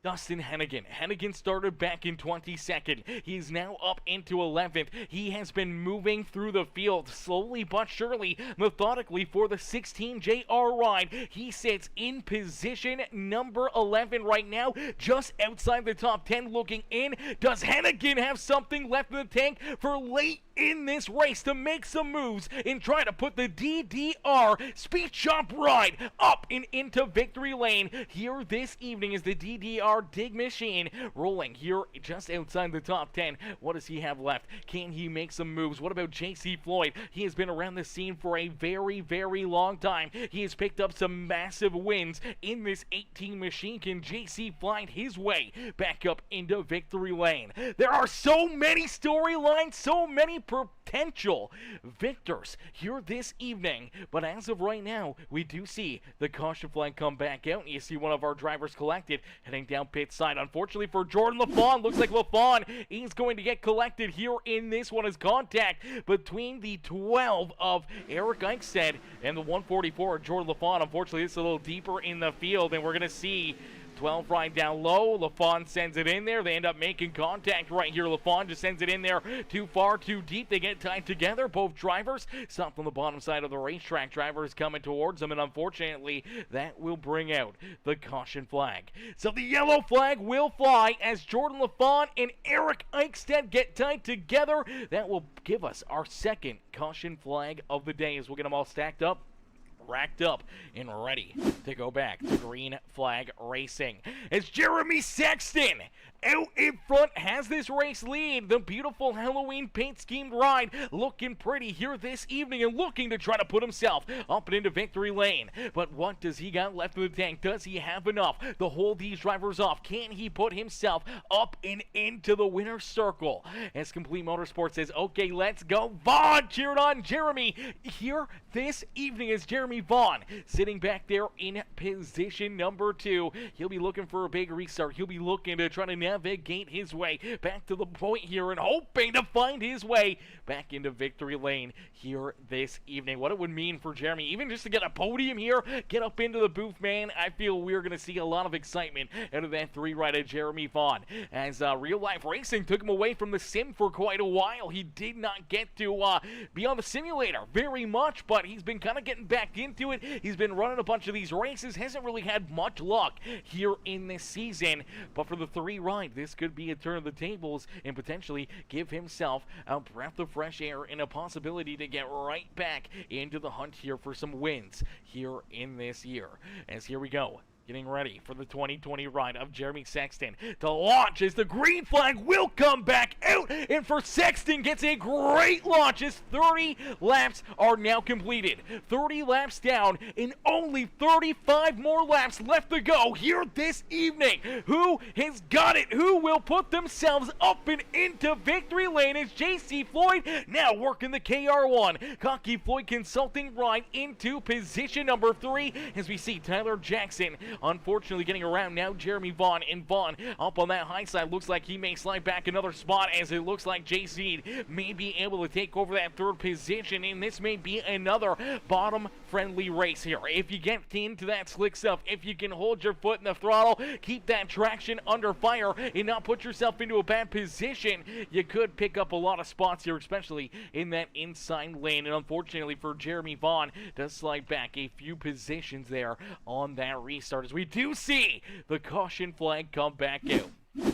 Dustin Hennigan. Hennigan started back in 22nd. He's now up into 11th. He has been moving through the field slowly but surely, methodically for the 16 JR ride. He sits in position number 11 right now, just outside the top 10 looking in. Does Hennigan have something left in the tank for late in this race to make some moves and try to put the DDR Speed Shop ride up and into victory lane here this evening as the DDR Dig Machine rolling here just outside the top 10. What does he have left? Can he make some moves? What about J.C. Floyd? He has been around the scene for a very, very long time. He has picked up some massive wins in this 18 machine. Can J.C. find his way back up into victory lane? There are so many storylines, so many potential victors here this evening. But as of right now, we do see the caution flag come back out, and you see one of our drivers collected heading down pit side. Unfortunately for Jordan LaFawn, looks like LaFawn is going to get collected here in this one as contact between the 12 of Eric Eichstead and the 144 of Jordan LaFawn. Unfortunately, it's a little deeper in the field, and we're going to see 12 right down low. LaFawn sends it in there. They end up making contact right here. LaFawn just sends it in there too far, too deep. They get tied together. Both drivers stopped on the bottom side of the racetrack. Drivers coming towards them, and unfortunately, that will bring out the caution flag. So the yellow flag will fly as Jordan LaFawn and Eric Eichstead get tied together. That will give us our second caution flag of the day as we'll get them all stacked up, racked up, and ready to go back to green flag racing. As Jeremy Sexton out in front has this race lead. The beautiful Halloween paint schemed ride looking pretty here this evening and looking to try to put himself up and into victory lane. But what does he got left in the tank? Does he have enough to hold these drivers off? Can he put himself up and into the winner's circle? As Complete Motorsports says, okay, let's go. Vaughn cheered on Jeremy here this evening as Jeremy Vaughn sitting back there in position number 2. He'll be looking for a big restart. He'll be looking to try to navigate his way back to the point here and hoping to find his way back into victory lane here this evening. What it would mean for Jeremy, even just to get a podium here, get up into the booth, man. I feel we're going to see a lot of excitement out of that 3-rider Jeremy Vaughn, as real life racing took him away from the sim for quite a while. He did not get to be on the simulator very much, but he's been kind of getting back into it. He's been running a bunch of these races, hasn't really had much luck here in this season, but for the 3-ride, this could be a turn of the tables and potentially give himself a breath of fresh air and a possibility to get right back into the hunt here for some wins here in this year. As here we go, getting ready for the 2020 ride of Jeremy Sexton to launch as the green flag will come back out, and for Sexton gets a great launch as 30 laps are now completed. 30 laps down and only 35 more laps left to go here this evening. Who has got it? Who will put themselves up and into victory lane as JC Floyd now working the KR1. Cocky Floyd Consulting ride into position number 3 as we see Tyler Jackson unfortunately getting around now Jeremy Vaughn, and Vaughn up on that high side. Looks like he may slide back another spot as it looks like JC may be able to take over that 3rd position, and this may be another bottom friendly race here. If you get into that slick stuff, if you can hold your foot in the throttle, keep that traction under fire and not put yourself into a bad position, you could pick up a lot of spots here, especially in that inside lane. And unfortunately for Jeremy Vaughn, does slide back a few positions there on that restart as we do see the caution flag come back out.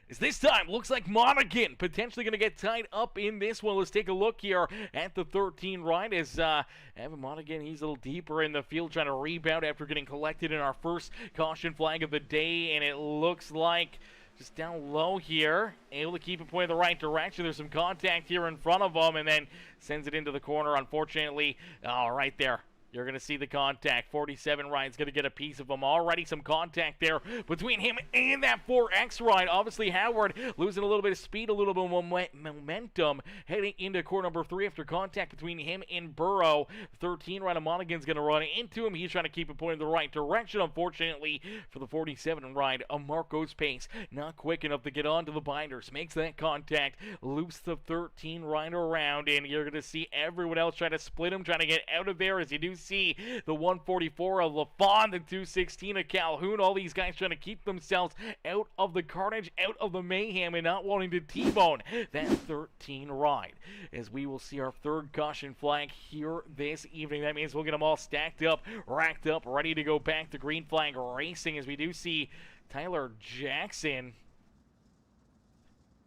As this time looks like Monaghan potentially going to get tied up in this one. Let's take a look here at the 13 ride as Evan Monaghan, he's a little deeper in the field trying to rebound after getting collected in our first caution flag of the day, and it looks like just down low here, able to keep it pointed the right direction. There's some contact here in front of him, and then sends it into the corner, unfortunately. Oh, right there. You're going to see the contact. 47 ride's going to get a piece of him. Already some contact there between him and that 4X ride. Obviously, Howard losing a little bit of speed, a little bit of momentum, heading into core number 3 after contact between him and Burrow. 13 ride of Monaghan's going to run into him. He's trying to keep it pointed in the right direction. Unfortunately, for the 47 ride, a Marco's pace not quick enough to get onto the binders. Makes that contact, loops the 13 ride around, and you're going to see everyone else try to split him, trying to get out of there as you do see the 144 of LaFawn, the 216 of Calhoun, all these guys trying to keep themselves out of the carnage, out of the mayhem, and not wanting to T-bone that 13 ride. As we will see our 3rd caution flag here this evening. That means we'll get them all stacked up, racked up, ready to go back to green flag racing, as we do see Tyler Jackson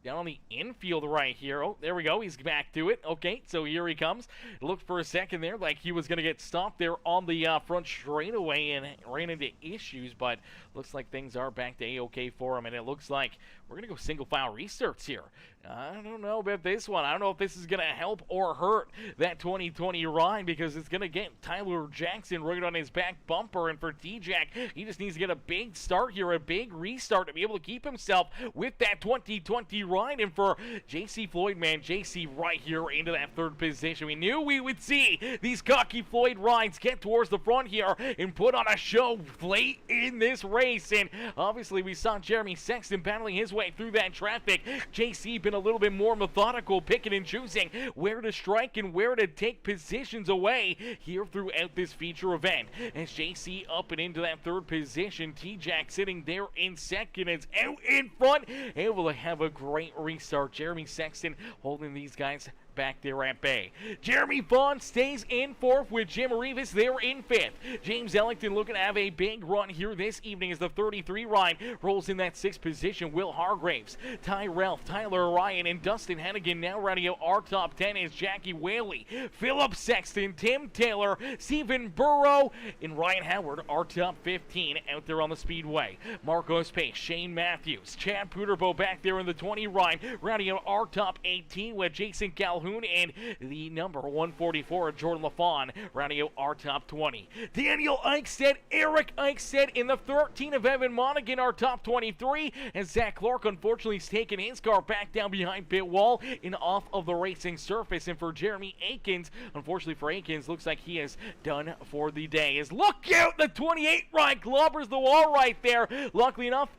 down on the infield right here. Oh, there we go. He's back to it. Okay, so here he comes. Looked for a second there like he was going to get stopped there on the front straightaway and ran into issues, but looks like things are back to A-OK for him, and it looks like we're going to go single file restarts here. I don't know about this one. I don't know if this is going to help or hurt that 2020 ride, because it's going to get Tyler Jackson right on his back bumper. And for T-Jack, he just needs to get a big start here, a big restart to be able to keep himself with that 2020 ride. And for JC Floyd, man, JC right here into that third position. We knew we would see these cocky Floyd rides get towards the front here and put on a show late in this race. And obviously we saw Jeremy Sexton battling his way through that traffic. JC been a little bit more methodical, picking and choosing where to strike and where to take positions away here throughout this feature event. As JC up and into that third position, T-Jack sitting there in second, and out in front, able to have a great restart. Jeremy Sexton holding these guys back there at bay. Jeremy Vaughn stays in fourth with Jim Rivas there in fifth. James Ellington looking to have a big run here this evening as the 33 ride rolls in that sixth position. Will Hargraves, Ty Ralph, Tyler Ryan, and Dustin Hennigan now rounding out our top 10 is Jackie Whaley, Philip Sexton, Tim Taylor, Stephen Burrow, and Ryan Howard, our top 15 out there on the speedway. Marcos Pace, Shane Matthews, Chad Puderbo back there in the 20 ride, rounding out our top 18 with Jason Calhoun and the number 144, Jordan LaFawn, rounding out our top 20. Daniel Eichstead, Eric Eichstead in the 13 of Evan Monaghan, our top 23, and Zach Clark unfortunately is taking his car back down behind pit wall and off of the racing surface. And for Jeremy Akins, unfortunately for Akins, looks like he is done for the day. As look out, the 28 ride clobbers the wall right there. Luckily enough,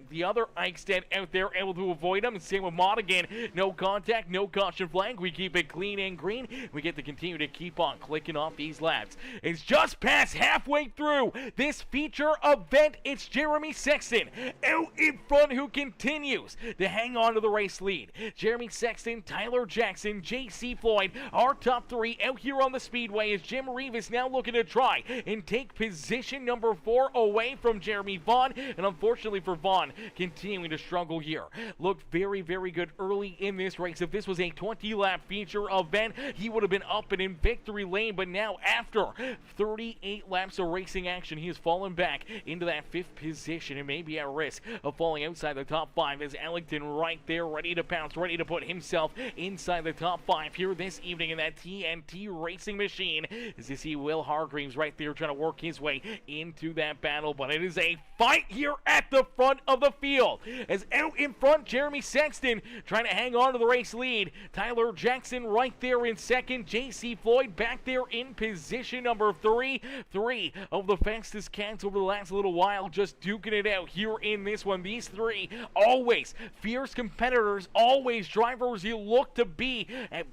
the other Eichstead out there able to avoid him, and same with Monaghan. No contact, no caution flag. We keep it clean and green. We get to continue to keep on clicking off these laps. It's just past halfway through this feature event. It's Jeremy Sexton out in front who continues to hang on to the race lead. Jeremy Sexton, Tyler Jackson, JC Floyd, our top three out here on the speedway, as Jim Rivas now looking to try and take position number 4 away from Jeremy Vaughn. And unfortunately for Vaughn, continuing to struggle here. Looked very, very good early in this race. If this was a 20-lap feature event, he would have been up and in victory lane. But now, after 38 laps of racing action, he has fallen back into that 5th position and may be at risk of falling outside the top 5. As Ellington right there, ready to pounce, ready to put himself inside the top 5 here this evening in that TNT racing machine. As you see Will Hargreaves right there trying to work his way into that battle. But it is a fight here at the front of the field, as out in front, Jeremy Sexton trying to hang on to the race lead. Tyler Jackson right there in second. JC Floyd back there in position number 3. 3 of the fastest cats over the last little while, just duking it out here in this one. These 3 always fierce competitors, always drivers you look to be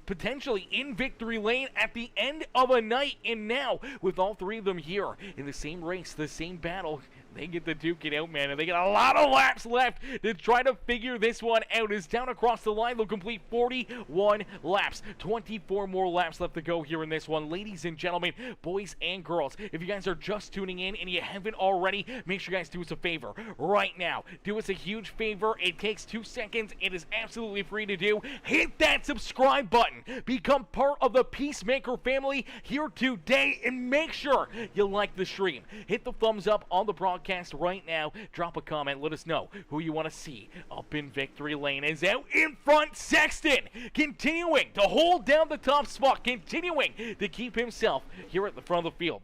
potentially in victory lane at the end of a night. And now with all 3 of them here in the same race, the same battle, they get to duke it out, man, and they got a lot of laps left to try to figure this one out. As down across the line, they'll complete 41 laps. 24 more laps left to go here in this one. Ladies and gentlemen, boys and girls, if you guys are just tuning in and you haven't already, make sure you guys do us a favor right now. Do us a huge favor. It takes 2 seconds. It is absolutely free to do. Hit that subscribe button. Become part of the Peacemaker family here today, and make sure you like the stream. Hit the thumbs up on the broadcast right now. Drop a comment. Let us know who you want to see up in victory lane. Is out in front, Sexton continuing to hold down the top spot, continuing to keep himself here at the front of the field.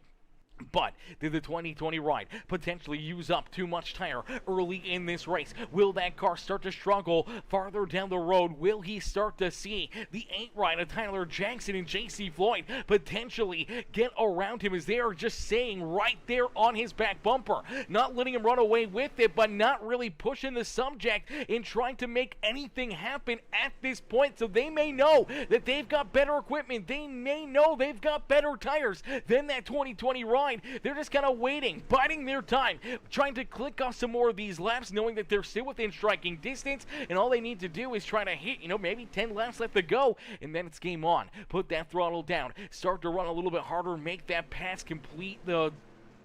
But did the 2020 ride potentially use up too much tire early in this race? Will that car start to struggle farther down the road? Will he start to see the 8 ride of Tyler Jackson and JC Floyd potentially get around him, as they are just staying right there on his back bumper, not letting him run away with it, but not really pushing the subject and trying to make anything happen at this point? So they may know that they've got better equipment. They may know they've got better tires than that 2020 ride. They're just kind of waiting, biding their time, trying to click off some more of these laps, knowing that they're still within striking distance, and all they need to do is try to hit, maybe 10 laps left to go, and then it's game on. Put that throttle down, start to run a little bit harder, make that pass complete the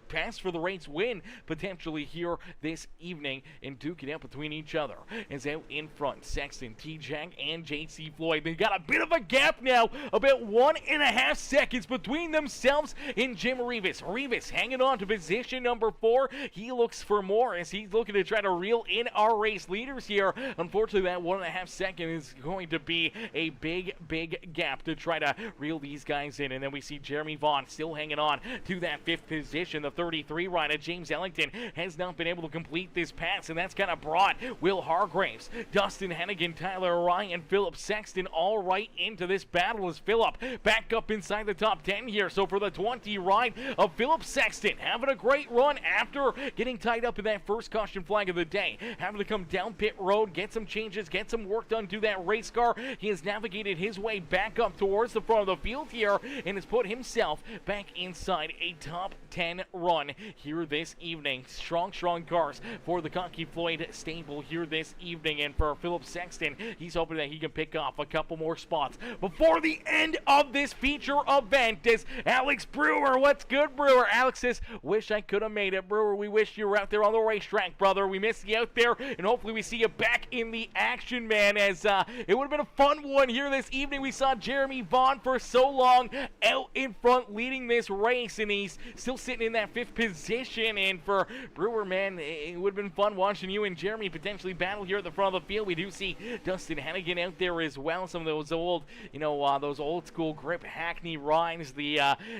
pass for the race win potentially here this evening and duke it out between each other. As out in front, Sexton, T-Jack, and JC Floyd. They've got a bit of a gap now, about 1.5 seconds between themselves and Jim Rivas. Rivas hanging on to position number 4. He looks for more as he's looking to try to reel in our race leaders here. Unfortunately, that 1.5 second is going to be a big gap to try to reel these guys in. And then we see Jeremy Vaughn still hanging on to that 5th position. The 33 rider, James Ellington, has not been able to complete this pass, and that's kind of brought Will Hargraves, Dustin Hennigan, Tyler Ryan, Philip Sexton all right into this battle as Philip back up inside the top 10 here. So for the 20 ride of Philip Sexton, having a great run after getting tied up in that first caution flag of the day, having to come down pit road, get some changes, get some work done to that race car. He has navigated his way back up towards the front of the field here and has put himself back inside a top 10 run here this evening. Strong cars for the Cocky Floyd stable here this evening, and for Philip Sexton, he's hoping that he can pick off a couple more spots before the end of this feature event. Is Alex Brewer. What's good, Brewer? Alex says, wish I could have made it. Brewer, we wish you were out there on the racetrack, brother. We missed you out there, and hopefully we see you back in the action, man, as it would have been a fun one here this evening. We saw Jeremy Vaughn for so long out in front leading this race, and he's still sitting in that 5th position. And for Brewer, man, it would have been fun watching you and Jeremy potentially battle here at the front of the field. We do see Dustin Hennigan out there as well. Some of those old, those old school grip Hackney rides, the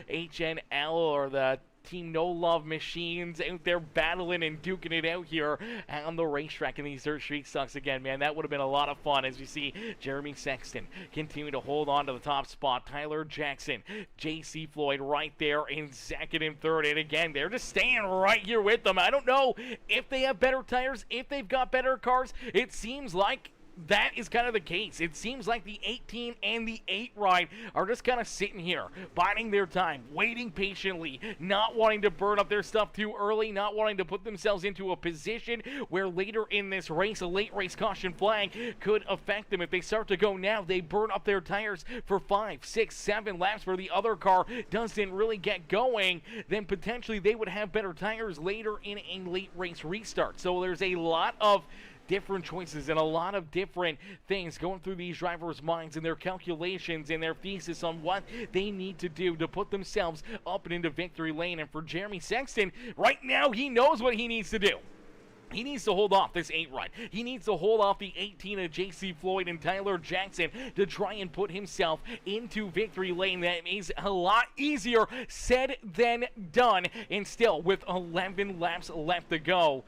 HNL or the Team No Love machines out there battling and duking it out here on the racetrack in these dirt street stocks again, man. That would have been a lot of fun as we see Jeremy Sexton continue to hold on to the top spot. Tyler Jackson, JC Floyd right there in 2nd and 3rd, and again, they're just staying right here with them. I don't know if they have better tires, if they've got better cars. It seems like that is kind of the case. It seems like the 18 and the 8 ride are just kind of sitting here, biding their time, waiting patiently, not wanting to burn up their stuff too early, not wanting to put themselves into a position where later in this race, a late race caution flag could affect them. If they start to go now, they burn up their tires for 5, 6, 7 laps where the other car doesn't really get going, then potentially they would have better tires later in a late race restart. So there's a lot of different choices and a lot of different things going through these drivers' minds and their calculations and their thesis on what they need to do to put themselves up and into victory lane. And for Jeremy Sexton, right now, he knows what he needs to do. He needs to hold off this 8 ride. He needs to hold off the 18 of JC Floyd and Tyler Jackson to try and put himself into victory lane. That is a lot easier said than done. And still, with 11 laps left to go,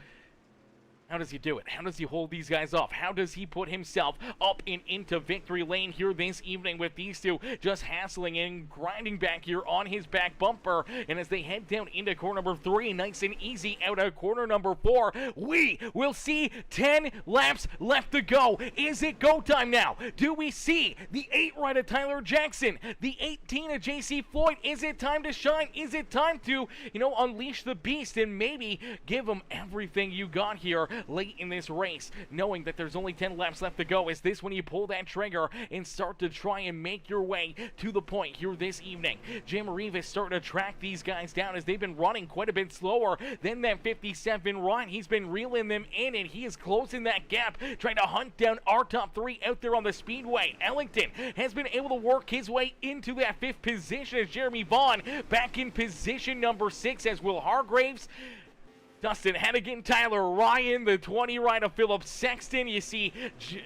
how does he do it? How does he hold these guys off? How does he put himself up and into victory lane here this evening with these two just hassling and grinding back here on his back bumper? And as they head down into corner number 3, nice and easy out of corner number 4, we will see 10 laps left to go. Is it go time now? Do we see the 8 ride of Tyler Jackson, the 18 of JC Floyd? Is it time to shine? Is it time to, unleash the beast and maybe give them everything you got here late in this race, knowing that there's only 10 laps left to go? Is this when you pull that trigger and start to try and make your way to the point here this evening? Jim Rivas starting to track these guys down as they've been running quite a bit slower than that 57 run. He's been reeling them in, and he is closing that gap, trying to hunt down our top 3 out there on the speedway. Ellington has been able to work his way into that 5th position as Jeremy Vaughn back in position number 6 as Will Hargraves, Dustin Hennigan, Tyler Ryan, the 20 ride of Philip Sexton. You see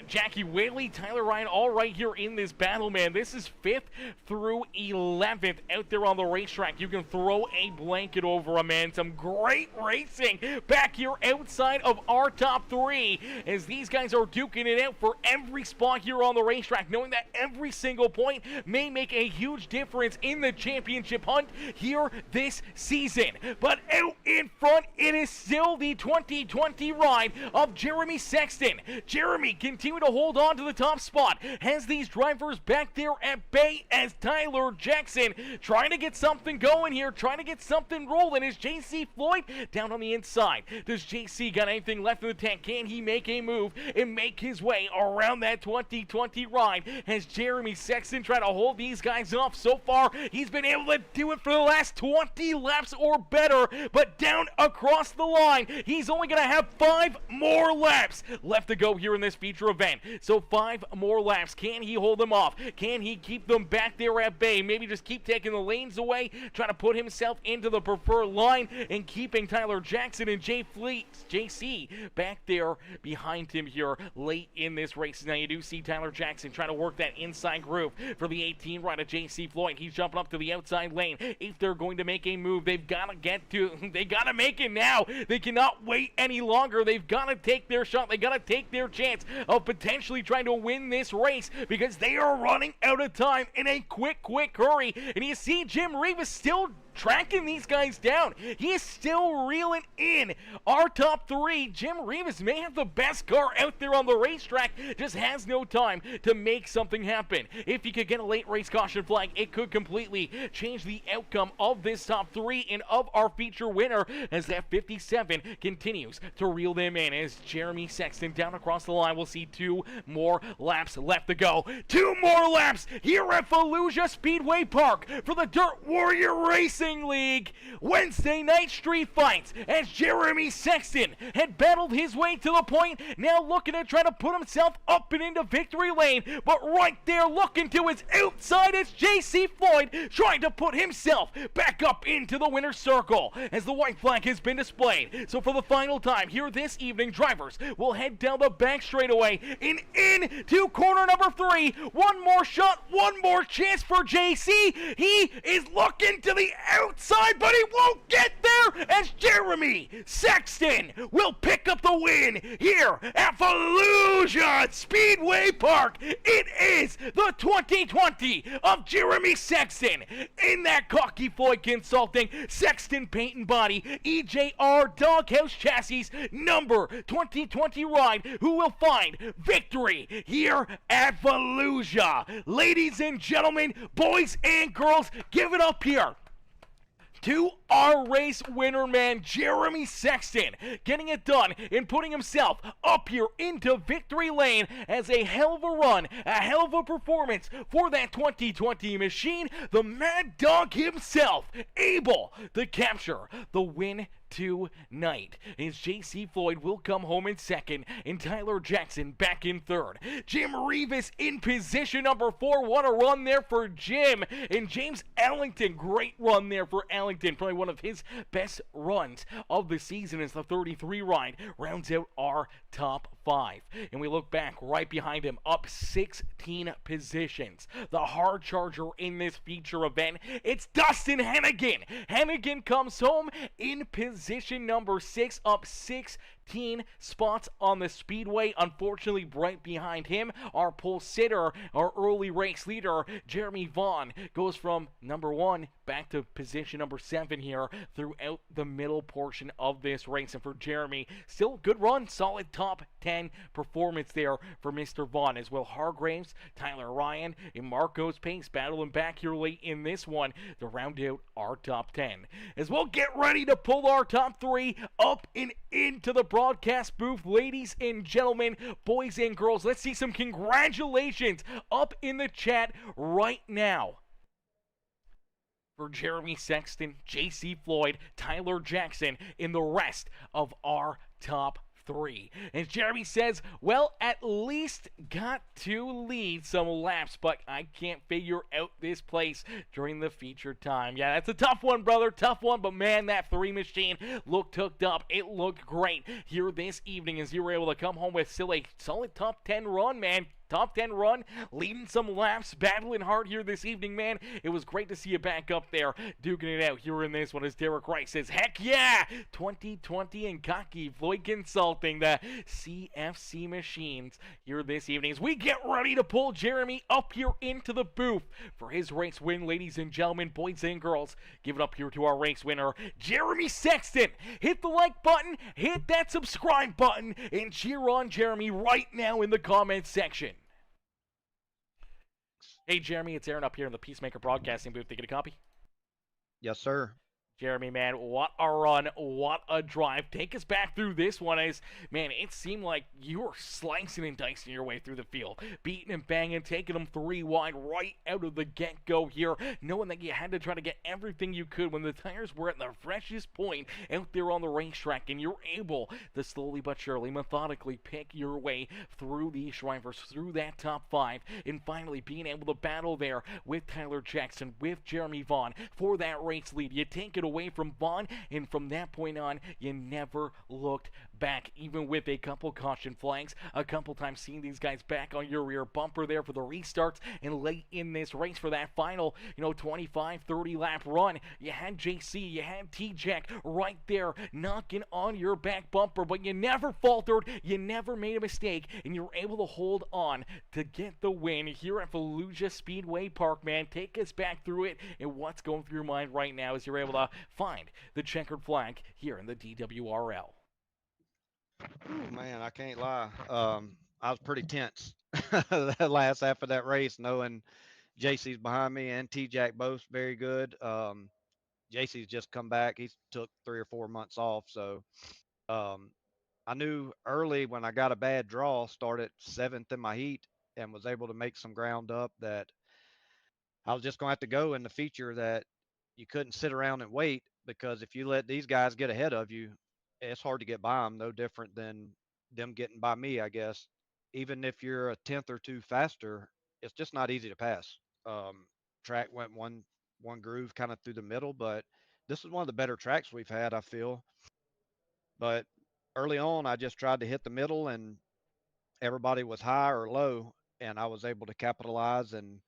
Jackie Whaley, Tyler Ryan all right here in this battle, man. This is 5th through 11th out there on the racetrack. You can throw a blanket over them, man. Some great racing back here outside of our top 3 as these guys are duking it out for every spot here on the racetrack, knowing that every single point may make a huge difference in the championship hunt here this season. But out in front, it is is still the 2020 ride of Jeremy Sexton. Jeremy continue to hold on to the top spot, has these drivers back there at bay as Tyler Jackson trying to get something going here, trying to get something rolling. Is JC Floyd down on the inside? Does JC got anything left in the tank? Can he make a move and make his way around that 2020 ride? Has Jeremy Sexton tried to hold these guys off? So far, he's been able to do it for the last 20 laps or better, but down across the line, he's only going to have 5 more laps left to go here in this feature event. So 5 more laps. Can he hold them off? Can he keep them back there at bay? Maybe just keep taking the lanes away, trying to put himself into the preferred line and keeping Tyler Jackson and JC back there behind him here late in this race. Now you do see Tyler Jackson trying to work that inside groove for the 18 right of JC Floyd. He's jumping up to the outside lane. If they're going to make a move, they've got to make it now. They cannot wait any longer. They've got to take their shot. They got to take their chance of potentially trying to win this race because they are running out of time in a quick hurry. And you see Jim Rivas still tracking these guys down. He is still reeling in our top 3. Jim Rivas may have the best car out there on the racetrack, just has no time to make something happen. If he could get a late race caution flag, it could completely change the outcome of this top 3 and of our feature winner as that 57 continues to reel them in as Jeremy Sexton down across the line. We'll see 2 more laps left to go. 2 more laps here at Volusia Speedway Park for the Dirt Warrior Racing League Wednesday night street fights as Jeremy Sexton had battled his way to the point, now looking to try to put himself up and into victory lane, but right there looking to his outside is JC Floyd trying to put himself back up into the winner's circle as the white flag has been displayed. So for the final time here this evening, drivers will head down the back straightaway and into corner number 3. One more shot, one more chance for JC. He is looking to the outside, but he won't get there as Jeremy Sexton will pick up the win here at Volusia Speedway Park. It is the 2020 of Jeremy Sexton in that Cocky Floyd Consulting Sexton Paint and Body EJR Doghouse Chassis number 2020 ride, who will find victory here at Volusia. Ladies and gentlemen, boys and girls, give it up here to our race winner, man, Jeremy Sexton, getting it done and putting himself up here into victory lane as a hell of a run, a hell of a performance for that 2020 machine. The Mad Dog himself able to capture the win tonight. As JC Floyd will come home in second and Tyler Jackson back in third. Jim Rivas in position number 4. What a run there for Jim. And James Allington, great run there for Allington. Probably one of his best runs of the season as the 33 ride rounds out our top 5. And we look back right behind him, up 16 positions. The hard charger in this feature event, it's Dustin Hennigan. Hennigan comes home in position number 6, up 16 spots on the speedway. Unfortunately, right behind him, our pole sitter, our early race leader, Jeremy Vaughn, goes from number 1 back to position number 7 here throughout the middle portion of this race. And for Jeremy, still good run, solid top 10 performance there for Mr. Vaughn, as well Hargraves, Tyler Ryan, and Marcos Pace battling back here late in this one to round out our top 10. As we'll get ready to pull our top 3 up and into the broadcast booth. Ladies and gentlemen, boys and girls, let's see some congratulations up in the chat right now for Jeremy Sexton, JC Floyd, Tyler Jackson, and the rest of our top 3. And Jeremy says, well, at least got to lead some laps, but I can't figure out this place during the feature time. Yeah, that's a tough one, brother, tough one, but man, that 3 machine looked hooked up. It looked great here this evening as you were able to come home with still a solid top 10 run, man. top 10 run, leading some laps, battling hard here this evening, man. It was great to see you back up there, duking it out here in this one as Derek Wright says, heck yeah! 2020 and cocky Floyd consulting the CFC machines here this evening as we get ready to pull Jeremy up here into the booth for his race win, ladies and gentlemen, boys and girls. Give it up here to our race winner, Jeremy Sexton. Hit the like button, hit that subscribe button, and cheer on Jeremy right now in the comments section. Hey, Jeremy, it's Aaron up here in the Peacemaker Broadcasting booth. Take a copy. Yes, sir. Jeremy, man, what a run, what a drive. Take us back through this one as, man, it seemed like you were slicing and dicing your way through the field. Beating and banging, taking them 3 wide right out of the get-go here, knowing that you had to try to get everything you could when the tires were at their freshest point out there on the racetrack, and you're able to slowly but surely, methodically pick your way through these drivers, through that top 5, and finally being able to battle there with Tyler Jackson, with Jeremy Vaughn for that race lead. You take it away from Vaughn, and from that point on, you never looked back, even with a couple caution flags, a couple times seeing these guys back on your rear bumper there for the restarts, and late in this race for that final, 25-30 lap run, you had JC, you had T-Jack right there knocking on your back bumper, but you never faltered, you never made a mistake, and you were able to hold on to get the win here at Volusia Speedway Park, man. Take us back through it, and what's going through your mind right now as you're able to find the checkered flag here in the DWRL. Ooh, man, I can't lie. I was pretty tense that last half of that race, knowing JC's behind me and T Jack both very good. JC's just come back. He's took 3 or 4 months off, so um, I knew early when I got a bad draw, started 7th in my heat, and was able to make some ground up that I was just going to have to go in the feature that you couldn't sit around and wait, because if you let these guys get ahead of you, it's hard to get by them. No different than them getting by me, I guess. Even if you're a tenth or two faster, it's just not easy to pass. Track went one groove kind of through the middle, but this is one of the better tracks we've had, I feel. But early on, I just tried to hit the middle, and everybody was high or low, and I was able to capitalize, and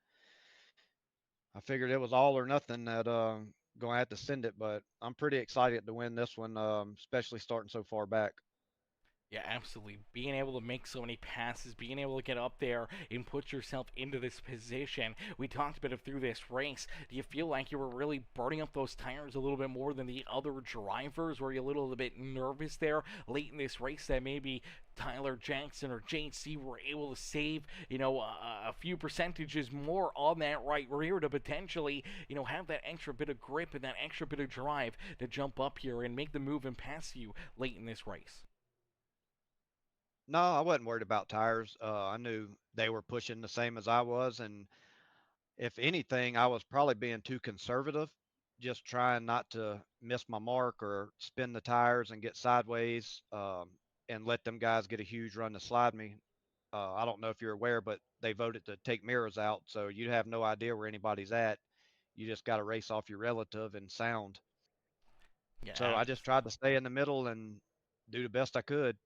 I figured it was all or nothing that going to have to send it, but I'm pretty excited to win this one, especially starting so far back. Yeah, absolutely. Being able to make so many passes, being able to get up there and put yourself into this position. We talked a bit of through this race. Do you feel like you were really burning up those tires a little bit more than the other drivers? Were you a little bit nervous there late in this race that maybe Tyler Jackson or JC were able to save, a few percentages more on that right rear to potentially, have that extra bit of grip and that extra bit of drive to jump up here and make the move and pass you late in this race? No, I wasn't worried about tires. I knew they were pushing the same as I was, and if anything, I was probably being too conservative, just trying not to miss my mark or spin the tires and get sideways, and let them guys get a huge run to slide me. I don't know if you're aware, but they voted to take mirrors out, so you have no idea where anybody's at. You just got to race off your relative and sound. So Yeah, I just tried to stay in the middle and do the best I could.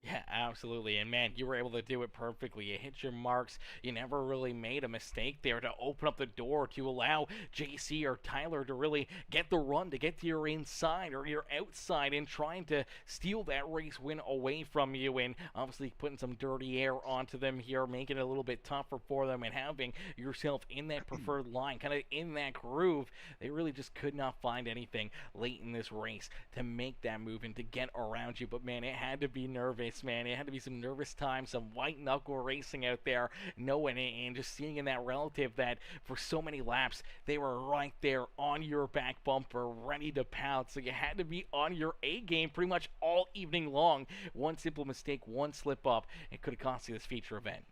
yeah, absolutely. And man, you were able to do it perfectly. You hit your marks. You never really made a mistake there to open up the door to allow JC or Tyler to really get the run, to get to your inside or your outside and trying to steal that race win away from you. And obviously putting some dirty air onto them here, making it a little bit tougher for them and having yourself in that preferred line, kind of in that groove. They really just could not find anything late in this race to make that move and to get around you. But man, it had to be nervous, man. It had to be some nervous times, some white knuckle racing out there, knowing it and just seeing in that relative that for so many laps they were right there on your back bumper, ready to pounce. So you had to be on your A game pretty much all evening long. One simple mistake, one slip up, it could have cost you this feature event.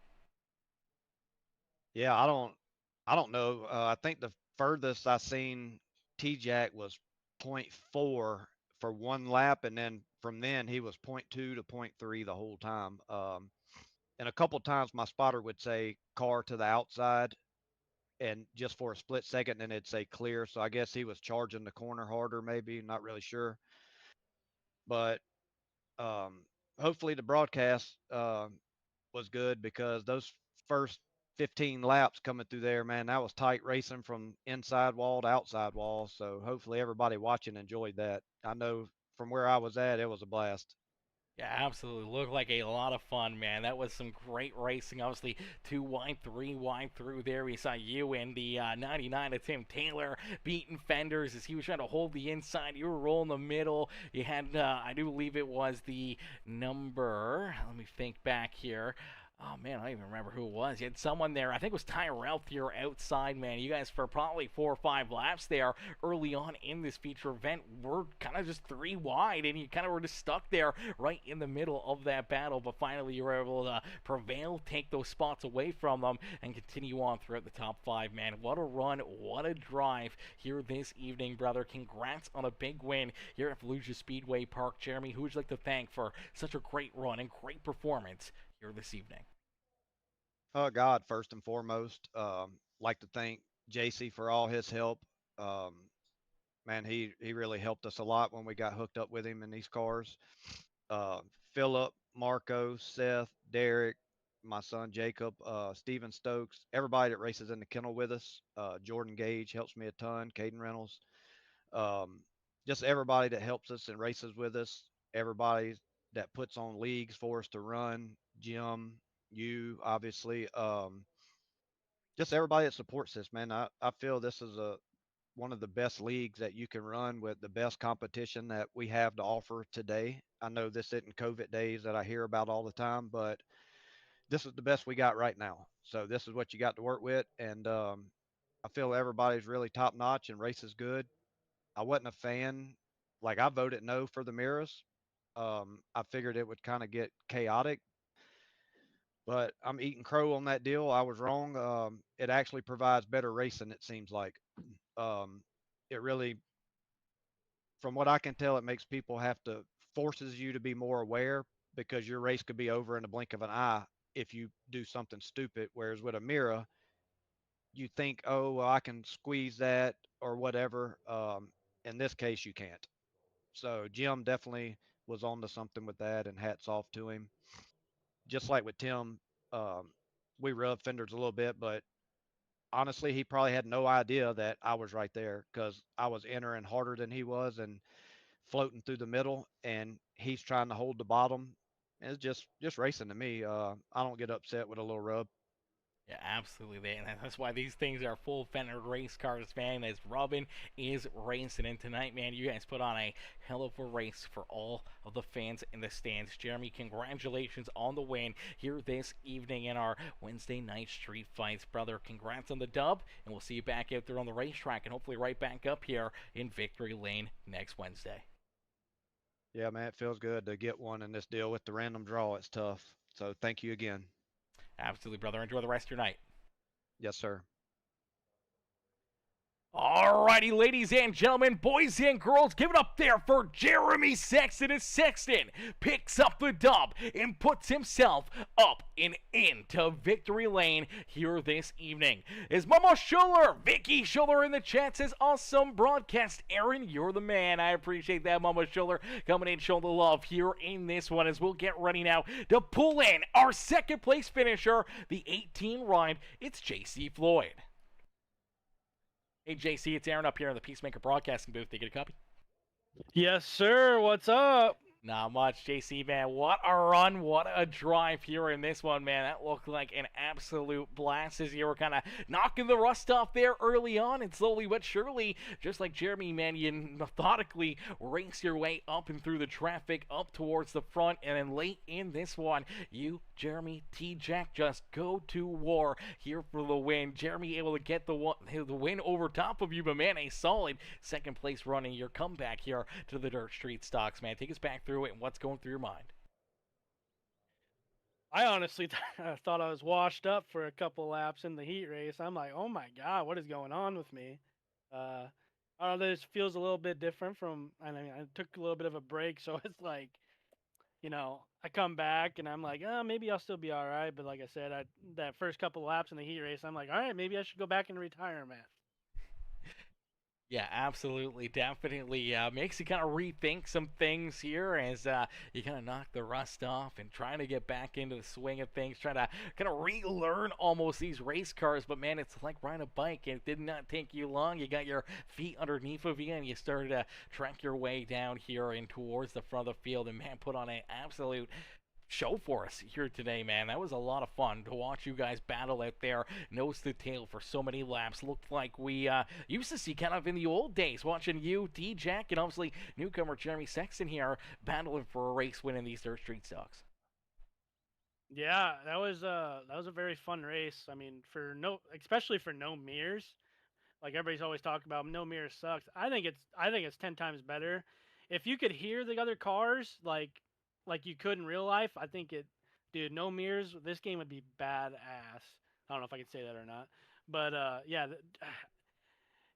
Yeah, I don't know. I think the furthest I seen T-Jack was point 0.4 for one lap, and then from then he was point 0.2 to point 0.3 the whole time. And a couple times my spotter would say car to the outside, and just for a split second, then it'd say clear. So I guess he was charging the corner harder, maybe. Not really sure, but um, hopefully the broadcast was good because those first 15 laps coming through there, man, that was tight racing from inside wall to outside wall. So hopefully everybody watching enjoyed that. I know from where I was at, it was a blast. Yeah, absolutely. Looked like a lot of fun, man. That was some great racing. Obviously, 2 wide, 3 wide through there. We saw you and the 99 of Tim Taylor beating fenders as he was trying to hold the inside. You were rolling the middle. You had, I do believe it was the number. Let me think back here. Oh man, I don't even remember who it was. You had someone there. I think it was Tyrell here outside, man. You guys for probably 4 or 5 laps there early on in this feature event were kind of just 3 wide, and you kind of were just stuck there right in the middle of that battle. But finally, you were able to prevail, take those spots away from them, and continue on throughout the top 5. Man, what a run, what a drive here this evening, brother. Congrats on a big win here at Volusia Speedway Park. Jeremy, who would you like to thank for such a great run and great performance here this evening? God, first and foremost, like to thank JC for all his help. Um, man, he really helped us a lot when we got hooked up with him in these cars. Uh, Philip, Marco, Seth, Derek, my son Jacob, Steven Stokes, everybody that races in the kennel with us. Jordan Gage helps me a ton. Caden Reynolds, um, just everybody that helps us and races with us. Everybody that puts on leagues for us to run. Jim, you obviously. Just everybody that supports this, man. I feel this is a one of the best leagues that you can run with the best competition that we have to offer today. I know this isn't COVID days that I hear about all the time, but this is the best we got right now. So this is what you got to work with, and I feel everybody's really top notch and race is good. I wasn't a fan, like I voted no for the mirrors. I figured it would kind of get chaotic, but I'm eating crow on that deal. I was wrong. It actually provides better racing. It seems like um, it really, from what I can tell, it makes people have to forces you to be more aware because your race could be over in the blink of an eye if you do something stupid. Whereas with a mirror, you think, oh, well, I can squeeze that or whatever. In this case, you can't. So Jim definitely was on to something with that, and hats off to him. Just like with Tim, um, we rubbed fenders a little bit, but honestly, he probably had no idea that I was right there because I was entering harder than he was and floating through the middle, and he's trying to hold the bottom. It's just racing to me. I don't get upset with a little rub. Yeah, absolutely, man. And that's why these things are full fender race cars, man. As Robin is racing, and tonight, man, you guys put on a hell of a race for all of the fans in the stands. Jeremy, congratulations on the win here this evening in our Wednesday night street fights, brother. Congrats on the dub, and we'll see you back out there on the racetrack, and hopefully right back up here in Victory Lane next Wednesday. Yeah, man, it feels good to get one in this deal with the random draw. It's tough. So thank you again. Absolutely, brother. Enjoy the rest of your night. Yes, sir. Alrighty, ladies and gentlemen, boys and girls, give it up there for Jeremy Sexton as Sexton picks up the dub and puts himself up and into victory lane here this evening. Is Mama Schuller, Vicky Schuller in the chat says, awesome broadcast, Aaron, you're the man. I appreciate that, Mama Schuller, coming in showing the love here in this one as we'll get ready now to pull in our second place finisher, the 18 ride. It's JC Floyd. Hey, JC, it's Aaron up here in the Peacemaker Broadcasting booth. Did you get a copy? Yes, sir. What's up? Not much, JC, man. What a run. What a drive here in this one, man. That looked like an absolute blast as you were kind of knocking the rust off there early on, and slowly but surely, just like Jeremy, man, you methodically race your way up and through the traffic, up towards the front, and then late in this one, you, Jeremy, T-Jack, just go to war here for the win. Jeremy able to get the win over top of you, but man, a solid second place running your comeback here to the Dirt Street Stocks, man. Take us back through it and what's going through your mind. I honestly thought I was washed up for a couple laps in the heat race. I'm like, oh my god, what is going on with me? I don't know. This feels a little bit different from. I mean, I took a little bit of a break, so it's like, I come back and I'm like, oh, maybe I'll still be all right. But like I said, that first couple laps in the heat race, I'm like, all right, maybe I should go back in retirement. Yeah, absolutely, definitely makes you kind of rethink some things here as you kind of knock the rust off and trying to get back into the swing of things, trying to kind of relearn almost these race cars. But man, it's like riding a bike. It did not take you long. You got your feet underneath of you and you started to track your way down here and towards the front of the field. And man, put on an absolute show for us here today, man. That was a lot of fun to watch you guys battle out there, nose to tail for so many laps. Looked like we used to see kind of in the old days, watching you, D-Jack, and obviously newcomer Jeremy Sexton here battling for a race win in these dirt street stocks. Yeah, that was a very fun race. I mean, especially for no mirrors. Like everybody's always talking about, no mirrors sucks. I think it's 10 times better. If you could hear the other cars like you could in real life, I think dude, no mirrors, this game would be badass. I don't know if I can say that or not, but yeah,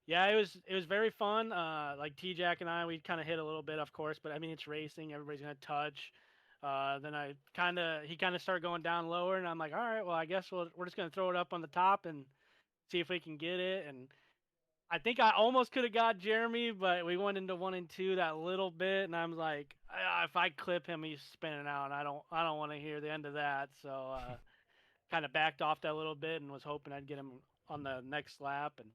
yeah, it was very fun. Like T Jack and I, we kind of hit a little bit, of course, but I mean it's racing. Everybody's gonna touch. Then he kind of started going down lower, and I'm like, all right, well, I guess we're just gonna throw it up on the top and see if we can get it. And I think I almost could have got Jeremy, but we went into 1 and 2 that little bit, and I'm like, if I clip him, he's spinning out, and I don't want to hear the end of that. So kind of backed off that little bit and was hoping I'd get him on the next lap. And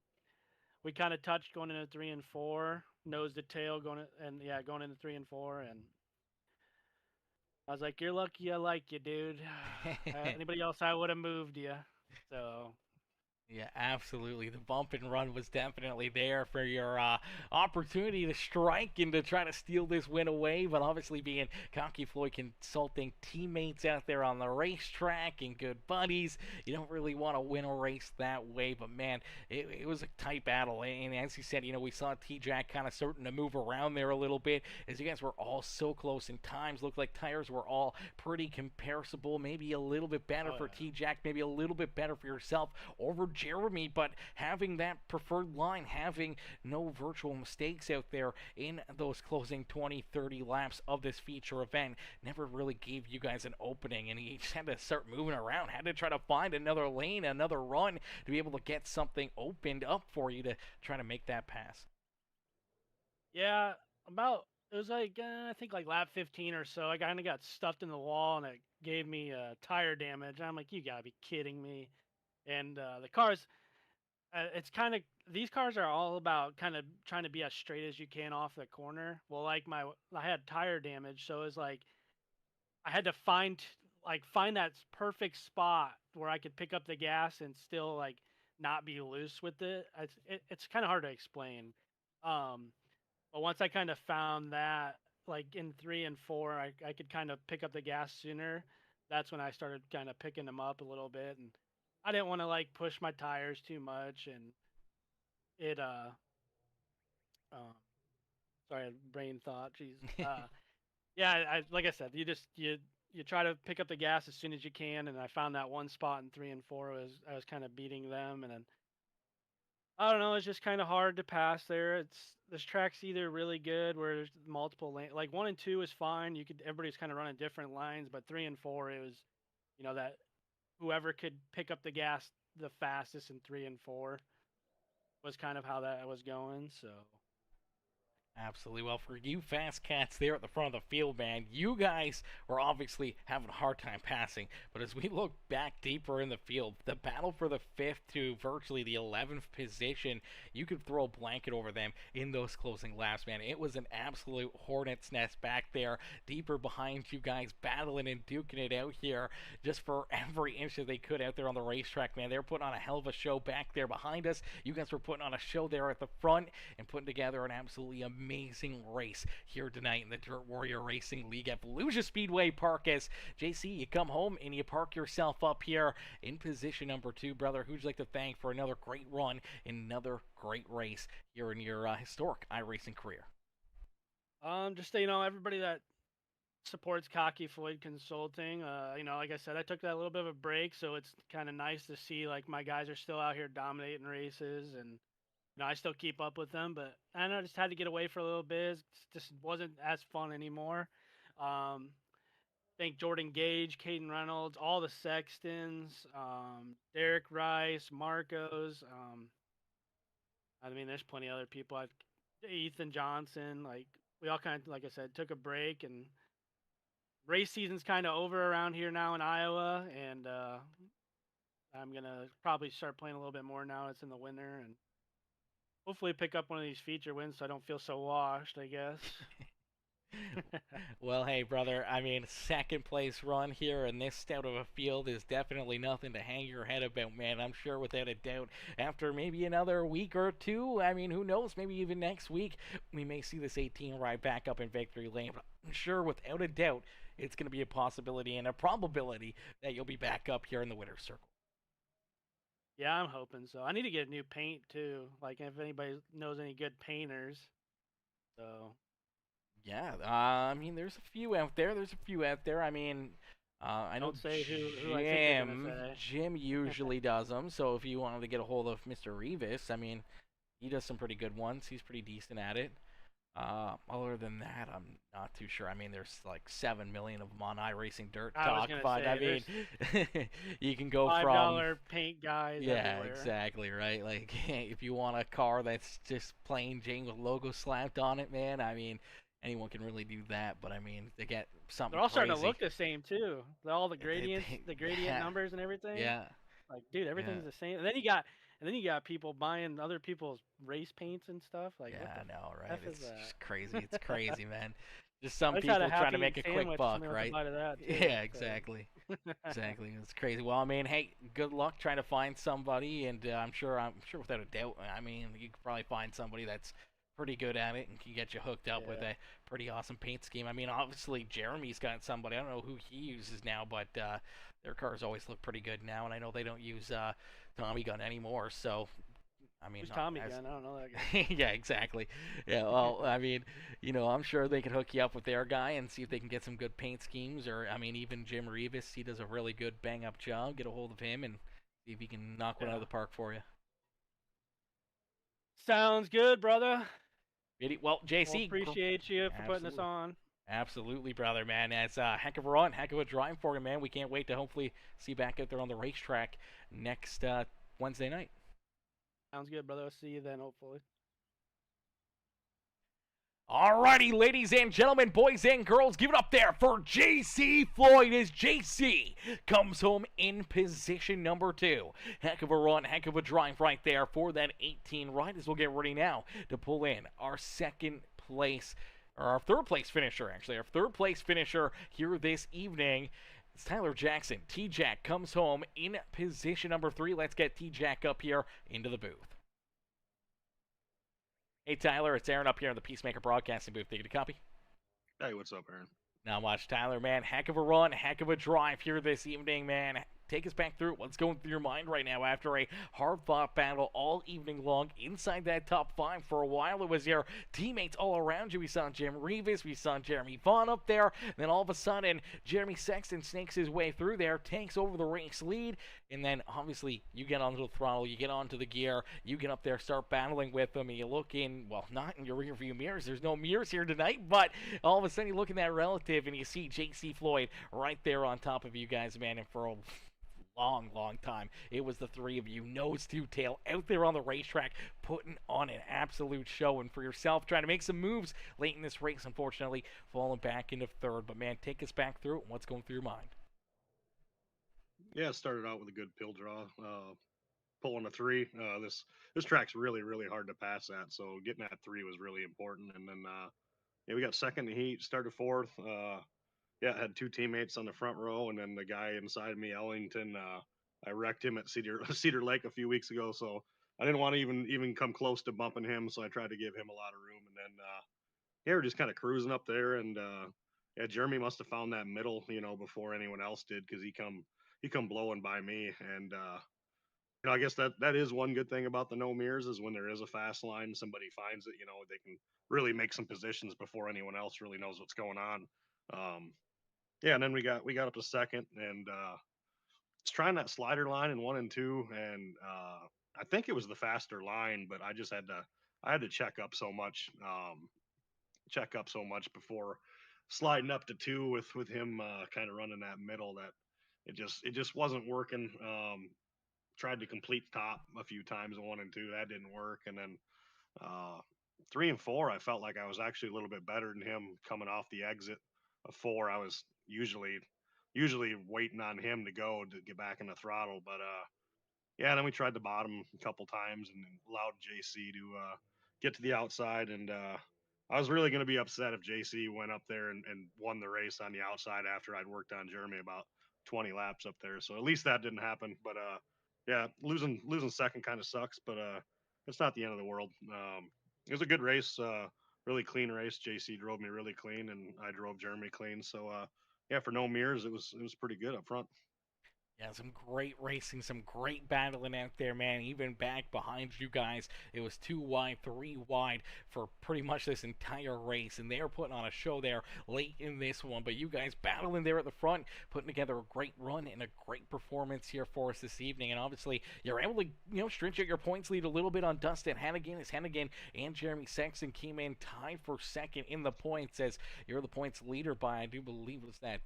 we kind of touched going into 3 and 4, nose to tail going into 3 and 4, and I was like, "You're lucky I like you, dude. Anybody else, I would have moved you." So Yeah, absolutely. The bump and run was definitely there for your opportunity to strike and to try to steal this win away. But obviously, being Cocky Floyd consulting teammates out there on the racetrack and good buddies, you don't really want to win a race that way. But man, it was a tight battle. And as you said, we saw T-Jack kind of starting to move around there a little bit as you guys were all so close in times. Looked like tires were all pretty comparable. Maybe a little bit better for T-Jack, maybe a little bit better for yourself over Jeremy, but having that preferred line, having no virtual mistakes out there in those closing 20, 30 laps of this feature event never really gave you guys an opening, and you just had to start moving around, had to try to find another lane, another run to be able to get something opened up for you to try to make that pass. yeah, it was like I think like lap 15 or so. I kind of got stuffed in the wall, and it gave me tire damage. I'm like, you gotta be kidding me. And the cars, it's kind of these cars are all about kind of trying to be as straight as you can off the corner. Well, like I had tire damage, so it was like I had to find that perfect spot where I could pick up the gas and still like not be loose with it. It's kind of hard to explain. Um, but once I kind of found that, like in 3 and 4, I could kind of pick up the gas sooner. That's when I started kind of picking them up a little bit, and I didn't want to like push my tires too much, and it um sorry, brain thought, jeez. Yeah, like I said, you try to pick up the gas as soon as you can, and I found that one spot in 3 and 4 was I was kind of beating them, and then I don't know, it's just kind of hard to pass there. This track's either really good where there's multiple lanes, like 1 and 2 is fine. Everybody's kind of running different lines, but 3 and 4 it was, that whoever could pick up the gas the fastest in 3 and 4 was kind of how that was going. So Absolutely. Well, for you fast cats there at the front of the field, man, you guys were obviously having a hard time passing. But as we look back deeper in the field, the battle for the 5th to virtually the 11th position, you could throw a blanket over them in those closing laps, man. It was an absolute hornet's nest back there, deeper behind you guys, battling and duking it out here just for every inch that they could out there on the racetrack, man. They were putting on a hell of a show back there behind us. You guys were putting on a show there at the front and putting together an absolutely amazing race here tonight in the Dirt Warrior Racing League at Volusia Speedway Park. As JC, you come home and you park yourself up here in position number 2, brother. Who'd you like to thank for another great run, another great race here in your historic iRacing career? just everybody that supports Cocky Floyd Consulting. Like I said, I took that little bit of a break, so it's kind of nice to see like my guys are still out here dominating races, and I still keep up with them, but I know I just had to get away for a little bit. It just wasn't as fun anymore. Um, Thank Jordan Gage, Caden Reynolds, all the Sextons, Derek Rice, Marcos. I mean, there's plenty of other people. Ethan Johnson, like we all kind of, like I said, took a break, and race season's kind of over around here now in Iowa, and I'm gonna probably start playing a little bit more now. It's in the winter, and hopefully pick up one of these feature wins so I don't feel so washed, I guess. Well, hey, brother, I mean, second place run here in this stout of a field is definitely nothing to hang your head about, man. I'm sure without a doubt, after maybe another week or two, I mean, who knows, maybe even next week, we may see this 18 ride back up in victory lane. But I'm sure without a doubt, it's going to be a possibility and a probability that you'll be back up here in the winner's circle. Yeah, I'm hoping so. I need to get new paint too. Like if anybody knows any good painters. So Yeah, I mean, there's a few out there. I mean, I know don't say who I think you're gonna say. Jim usually does them. So if you wanted to get a hold of Mr. Revis, I mean, he does some pretty good ones. He's pretty decent at it. Other than that, I'm not too sure. I mean, there's like 7 million of them on iRacing Dirt Talk, but I mean, you can go from $5 paint guys. Yeah, everywhere. exactly, right? Like, if you want a car that's just plain Jane with logo slapped on it, man, I mean, anyone can really do that. But I mean, they get something. They're all starting to crazy. look the same too. All the gradients, the gradient numbers and everything. Yeah. Like, dude, everything's the same. And then you got people buying other people's race paints and stuff. Like, yeah, what I the know, right? F It's is that? just crazy. It's crazy, man. Just some I just people had a trying to Happy make a quick sandwich, buck, somebody right? wants to buy that too, Yeah, so. exactly. Exactly. It's crazy. Well, I mean, hey, good luck trying to find somebody, and I'm sure without a doubt, I mean, you could probably find somebody that's pretty good at it and can get you hooked up with a pretty awesome paint scheme. I mean, obviously Jeremy's got somebody. I don't know who he uses now, but their cars always look pretty good now, and I know they don't use Tommy Gun anymore, so I mean, Who's Tommy Gun? I don't know that guy. yeah, exactly. Yeah, well, I mean, you know, I'm sure they can hook you up with their guy and see if they can get some good paint schemes. Or, I mean, even Jim Revis, he does a really good bang-up job. Get a hold of him and see if he can knock one out of the park for you. Sounds good, brother. Well, JC, well, appreciate you for putting this on. Absolutely, brother, man. That's a heck of a run, heck of a drive for you, man. We can't wait to hopefully see you back out there on the racetrack next Wednesday night. Sounds good, brother. I'll see you then, hopefully. Alrighty, ladies and gentlemen, boys and girls, give it up there for JC Floyd as JC comes home in position number 2. Heck of a run, heck of a drive right there for that 18 ride as we'll get ready now to pull in our our third place finisher, actually. Our third place finisher here this evening. It's Tyler Jackson. T-Jack comes home in position number 3. Let's get T-Jack up here into the booth. Hey, Tyler, it's Aaron up here in the Peacemaker Broadcasting booth. Take it a copy. Hey, what's up, Aaron? Not much, Tyler, man. Heck of a run, heck of a drive here this evening, man. Take us back through what's going through your mind right now after a hard-fought battle all evening long inside that top 5 for a while. It was your teammates all around you. We saw Jim Revis, we saw Jeremy Vaughn up there. Then all of a sudden, Jeremy Sexton snakes his way through there, takes over the race lead, and then obviously you get onto the throttle, you get onto the gear, you get up there, start battling with them, and you look in, well, not in your rearview mirrors. There's no mirrors here tonight, but all of a sudden you look in that relative and you see JC Floyd right there on top of you guys, man, and for a long time it was the 3 of you, nose to tail, out there on the racetrack putting on an absolute show, and for yourself trying to make some moves late in this race, unfortunately falling back into 3rd. But man, take us back through it. What's going through your mind? Yeah, it started out with a good pill draw, pulling a 3. This track's really hard to pass at, so getting that 3 was really important. And then we got second in the heat, started 4th. I had 2 teammates on the front row, and then the guy inside me, Ellington, I wrecked him at Cedar Lake a few weeks ago, so I didn't want to even come close to bumping him, so I tried to give him a lot of room. And then we're just kind of cruising up there, and Jeremy must have found that middle, before anyone else did, because he come blowing by me. And I guess that is one good thing about the no mirrors, is when there is a fast line, somebody finds it, they can really make some positions before anyone else really knows what's going on. And then we got up to second, and it's trying that slider line in 1 and 2, and I think it was the faster line, but I had to check up so much before sliding up to 2 with him kind of running that middle, that it just wasn't working. Tried to complete top a few times in 1 and 2, that didn't work, and then Uh, 3 and 4, I felt like I was actually a little bit better than him coming off the exit of 4. I was usually waiting on him to go to get back in the throttle, but yeah, then we tried the bottom a couple times and allowed JC to get to the outside. And I was really going to be upset if JC went up there and won the race on the outside after I'd worked on Jeremy about 20 laps up there. So at least that didn't happen. But yeah, losing second kind of sucks, but it's not the end of the world. It was a good race, really clean race. JC drove me really clean, and I drove Jeremy clean. So yeah, for no mirrors, it was pretty good up front. Yeah, some great racing, some great battling out there, man. Even back behind you guys, it was 2 wide, 3 wide for pretty much this entire race. And they are putting on a show there late in this one. But you guys battling there at the front, putting together a great run and a great performance here for us this evening. And obviously, you're able to, stretch out your points lead a little bit on Dustin Hannigan, as Hannigan and Jeremy Sexton came in tied for second in the points, as you're the points leader by, I do believe, was that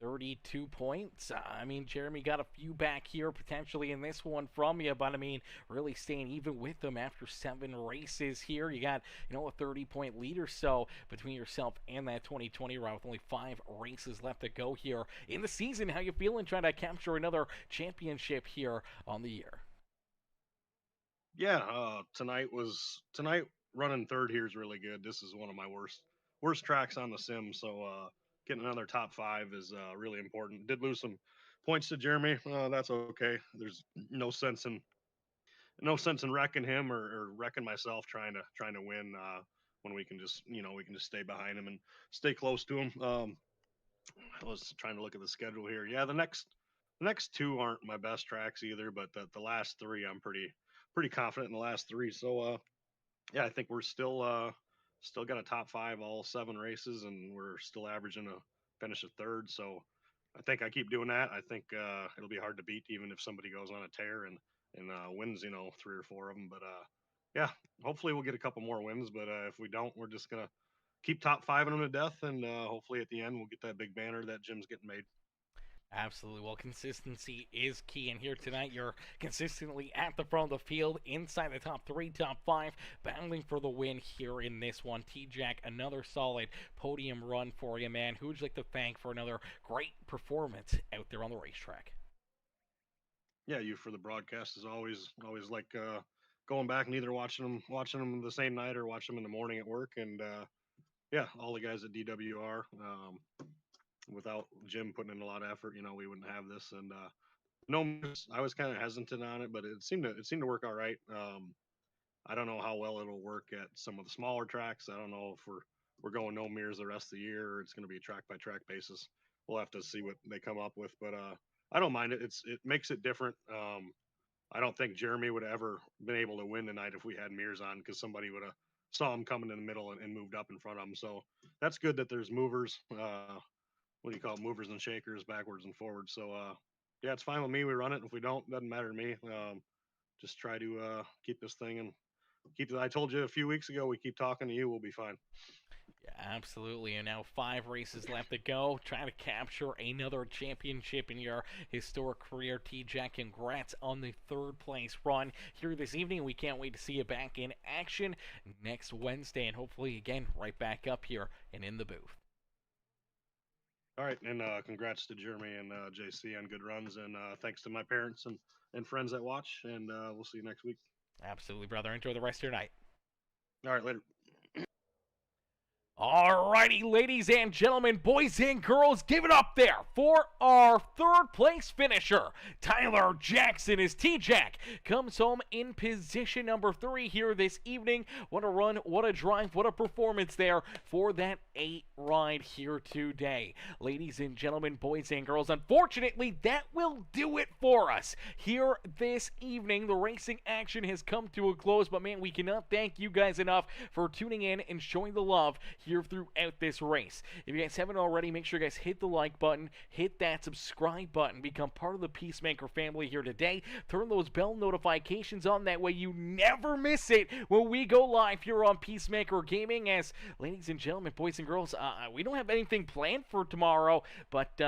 32 points. I mean, Jeremy got a few back here potentially in this one from you, but I mean, really staying even with them after 7 races here. You got, a 30-point lead or so between yourself and that 2020 round with only 5 races left to go here in the season. How you feeling trying to capture another championship here on the year? Yeah, tonight running third here is really good. This is one of my worst tracks on the sim, so getting another top 5 is really important. Did lose some points to Jeremy. That's okay. There's no sense in wrecking him or wrecking myself trying to win when we can just stay behind him and stay close to him. I was trying to look at the schedule here. Yeah, the next 2 aren't my best tracks either, but the last 3 I'm pretty confident in the last 3. So yeah, I think we're still got a top 5 all 7 races, and we're still averaging a finish of third. So I think I keep doing that. I think it'll be hard to beat even if somebody goes on a tear and wins 3 or 4 of them. But yeah, hopefully we'll get a couple more wins. But if we don't, we're just gonna keep top 5 them to death, and hopefully at the end we'll get that big banner that Jim's getting made. Absolutely. Well, consistency is key. And here tonight, you're consistently at the front of the field, inside the top 3, top 5, battling for the win here in this one. T-Jack, another solid podium run for you, man. Who would you like to thank for another great performance out there on the racetrack? Yeah, you for the broadcast is always like going back and either watching them the same night or watching them in the morning at work. And yeah, all the guys at DWR. Without Jim putting in a lot of effort, we wouldn't have this. And no, I was kind of hesitant on it, but it seemed to work all right. I don't know how well it'll work at some of the smaller tracks. I don't know if we're going no mirrors the rest of the year, or it's going to be a track by track basis. We'll have to see what they come up with, but I don't mind it. It makes it different. I don't think Jeremy would have ever been able to win tonight if we had mirrors on, because somebody would have saw him coming in the middle and moved up in front of him. So that's good that there's movers. What do you call it? Movers and shakers, backwards and forwards. So yeah, it's fine with me. We run it. If we don't, doesn't matter to me. Just try to keep this thing and keep it. I told you a few weeks ago, we keep talking to you, we'll be fine. Yeah, absolutely. And now 5 races left to go. Trying to capture another championship in your historic career. T-Jack, congrats on the 3rd place run here this evening. We can't wait to see you back in action next Wednesday, and hopefully again right back up here and in the booth. All right, and congrats to Jeremy and JC on good runs, and thanks to my parents and friends that watch, and we'll see you next week. Absolutely, brother. Enjoy the rest of your night. All right, later. Alrighty, ladies and gentlemen, boys and girls, give it up there for our 3rd place finisher. Tyler Jackson, as T-Jack comes home in position number 3 here this evening. What a run, what a drive, what a performance there for that 8 ride here today. Ladies and gentlemen, boys and girls, unfortunately, that will do it for us here this evening. The racing action has come to a close, but man, we cannot thank you guys enough for tuning in and showing the love here throughout this race. If you guys haven't already, make sure you guys hit the like button, hit that subscribe button, become part of the Peacemaker family here today. Turn those bell notifications on, that way you never miss it when we go live here on Peacemaker Gaming. As ladies and gentlemen, boys and girls, we don't have anything planned for tomorrow, but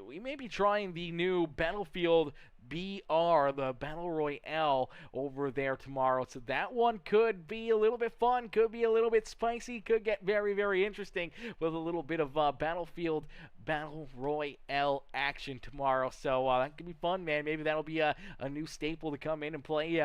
we may be trying the new Battlefield BR, the Battle Royale over there tomorrow. So that one could be a little bit fun, could be a little bit spicy, could get very, very interesting with a little bit of Battlefield Battle Royale action tomorrow. So that could be fun, man. Maybe that'll be a new staple to come in and play,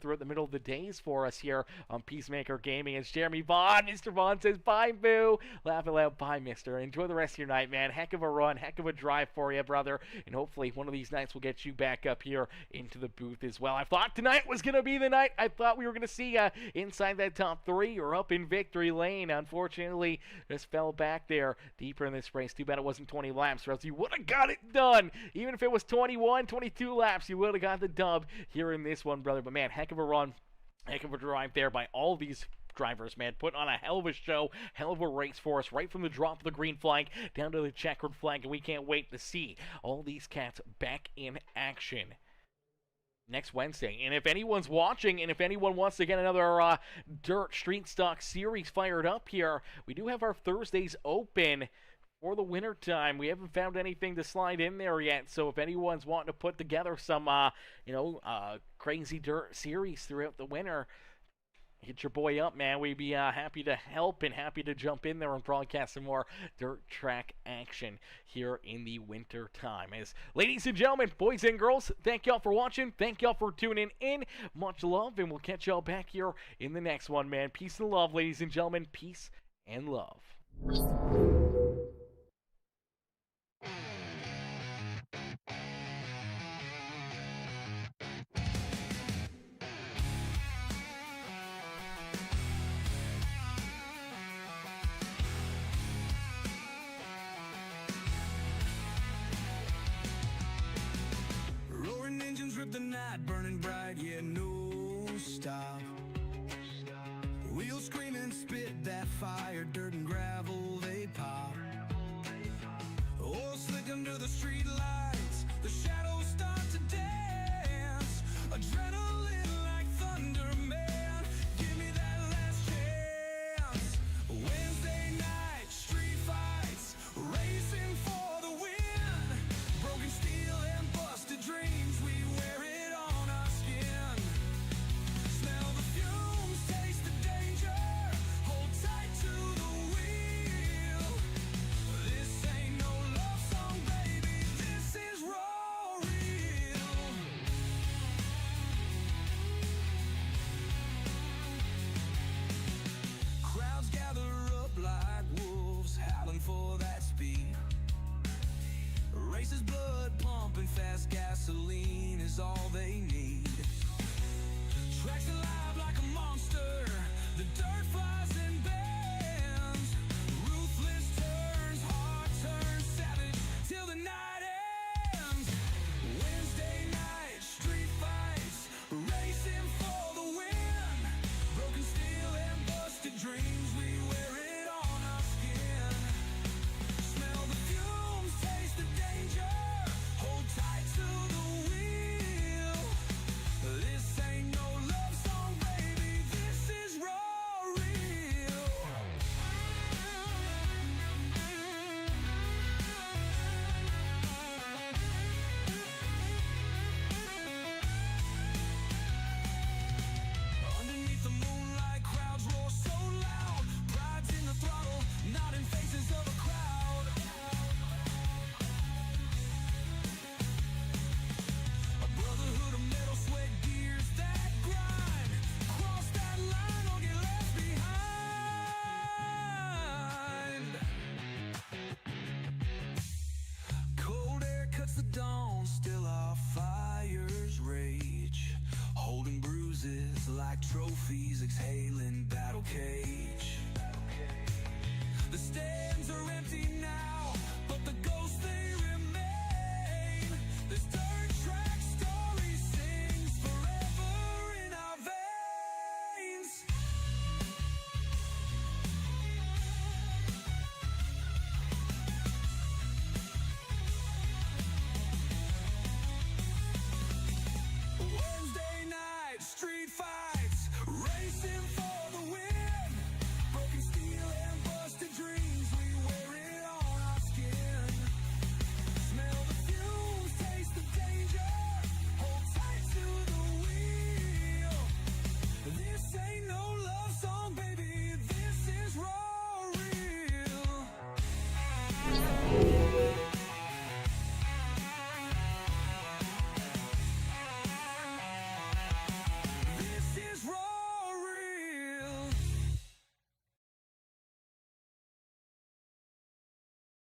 throughout the middle of the days for us here on Peacemaker Gaming. It's Jeremy Vaughn. Mr. Vaughn says, bye, boo. Laughing loud, bye, mister. Enjoy the rest of your night, man. Heck of a run, heck of a drive for you, brother. And hopefully one of these nights will get you back up here into the booth as well. I thought tonight was going to be the night. I thought we were going to see inside that top 3 or up in victory lane. Unfortunately, just fell back there deeper in this race. Too bad it wasn't 20 laps, or else you would have got it done. Even if it was 21, 22 laps, you would have got the dub here in this one, brother. But man, heck of a run, heck of a drive there by all these drivers, man. Putting on a hell of a show, hell of a race for us, right from the drop of the green flag down to the checkered flag, and we can't wait to see all these cats back in action next Wednesday. And if anyone's watching, and if anyone wants to get another Dirt Street Stock series fired up here, we do have our Thursdays open for the winter time. We haven't found anything to slide in there yet, so if anyone's wanting to put together some crazy dirt series throughout the winter, hit your boy up, man. We'd be happy to help and happy to jump in there and broadcast some more dirt track action here in the winter time. As ladies and gentlemen, boys and girls, thank y'all for watching. Thank y'all for tuning in. Much love, and we'll catch y'all back here in the next one, man. Peace and love, ladies and gentlemen. Peace and love. Roaring engines rip the night, burning bright, yeah, no stop. Wheels screaming, spit that fire, dirt and gravel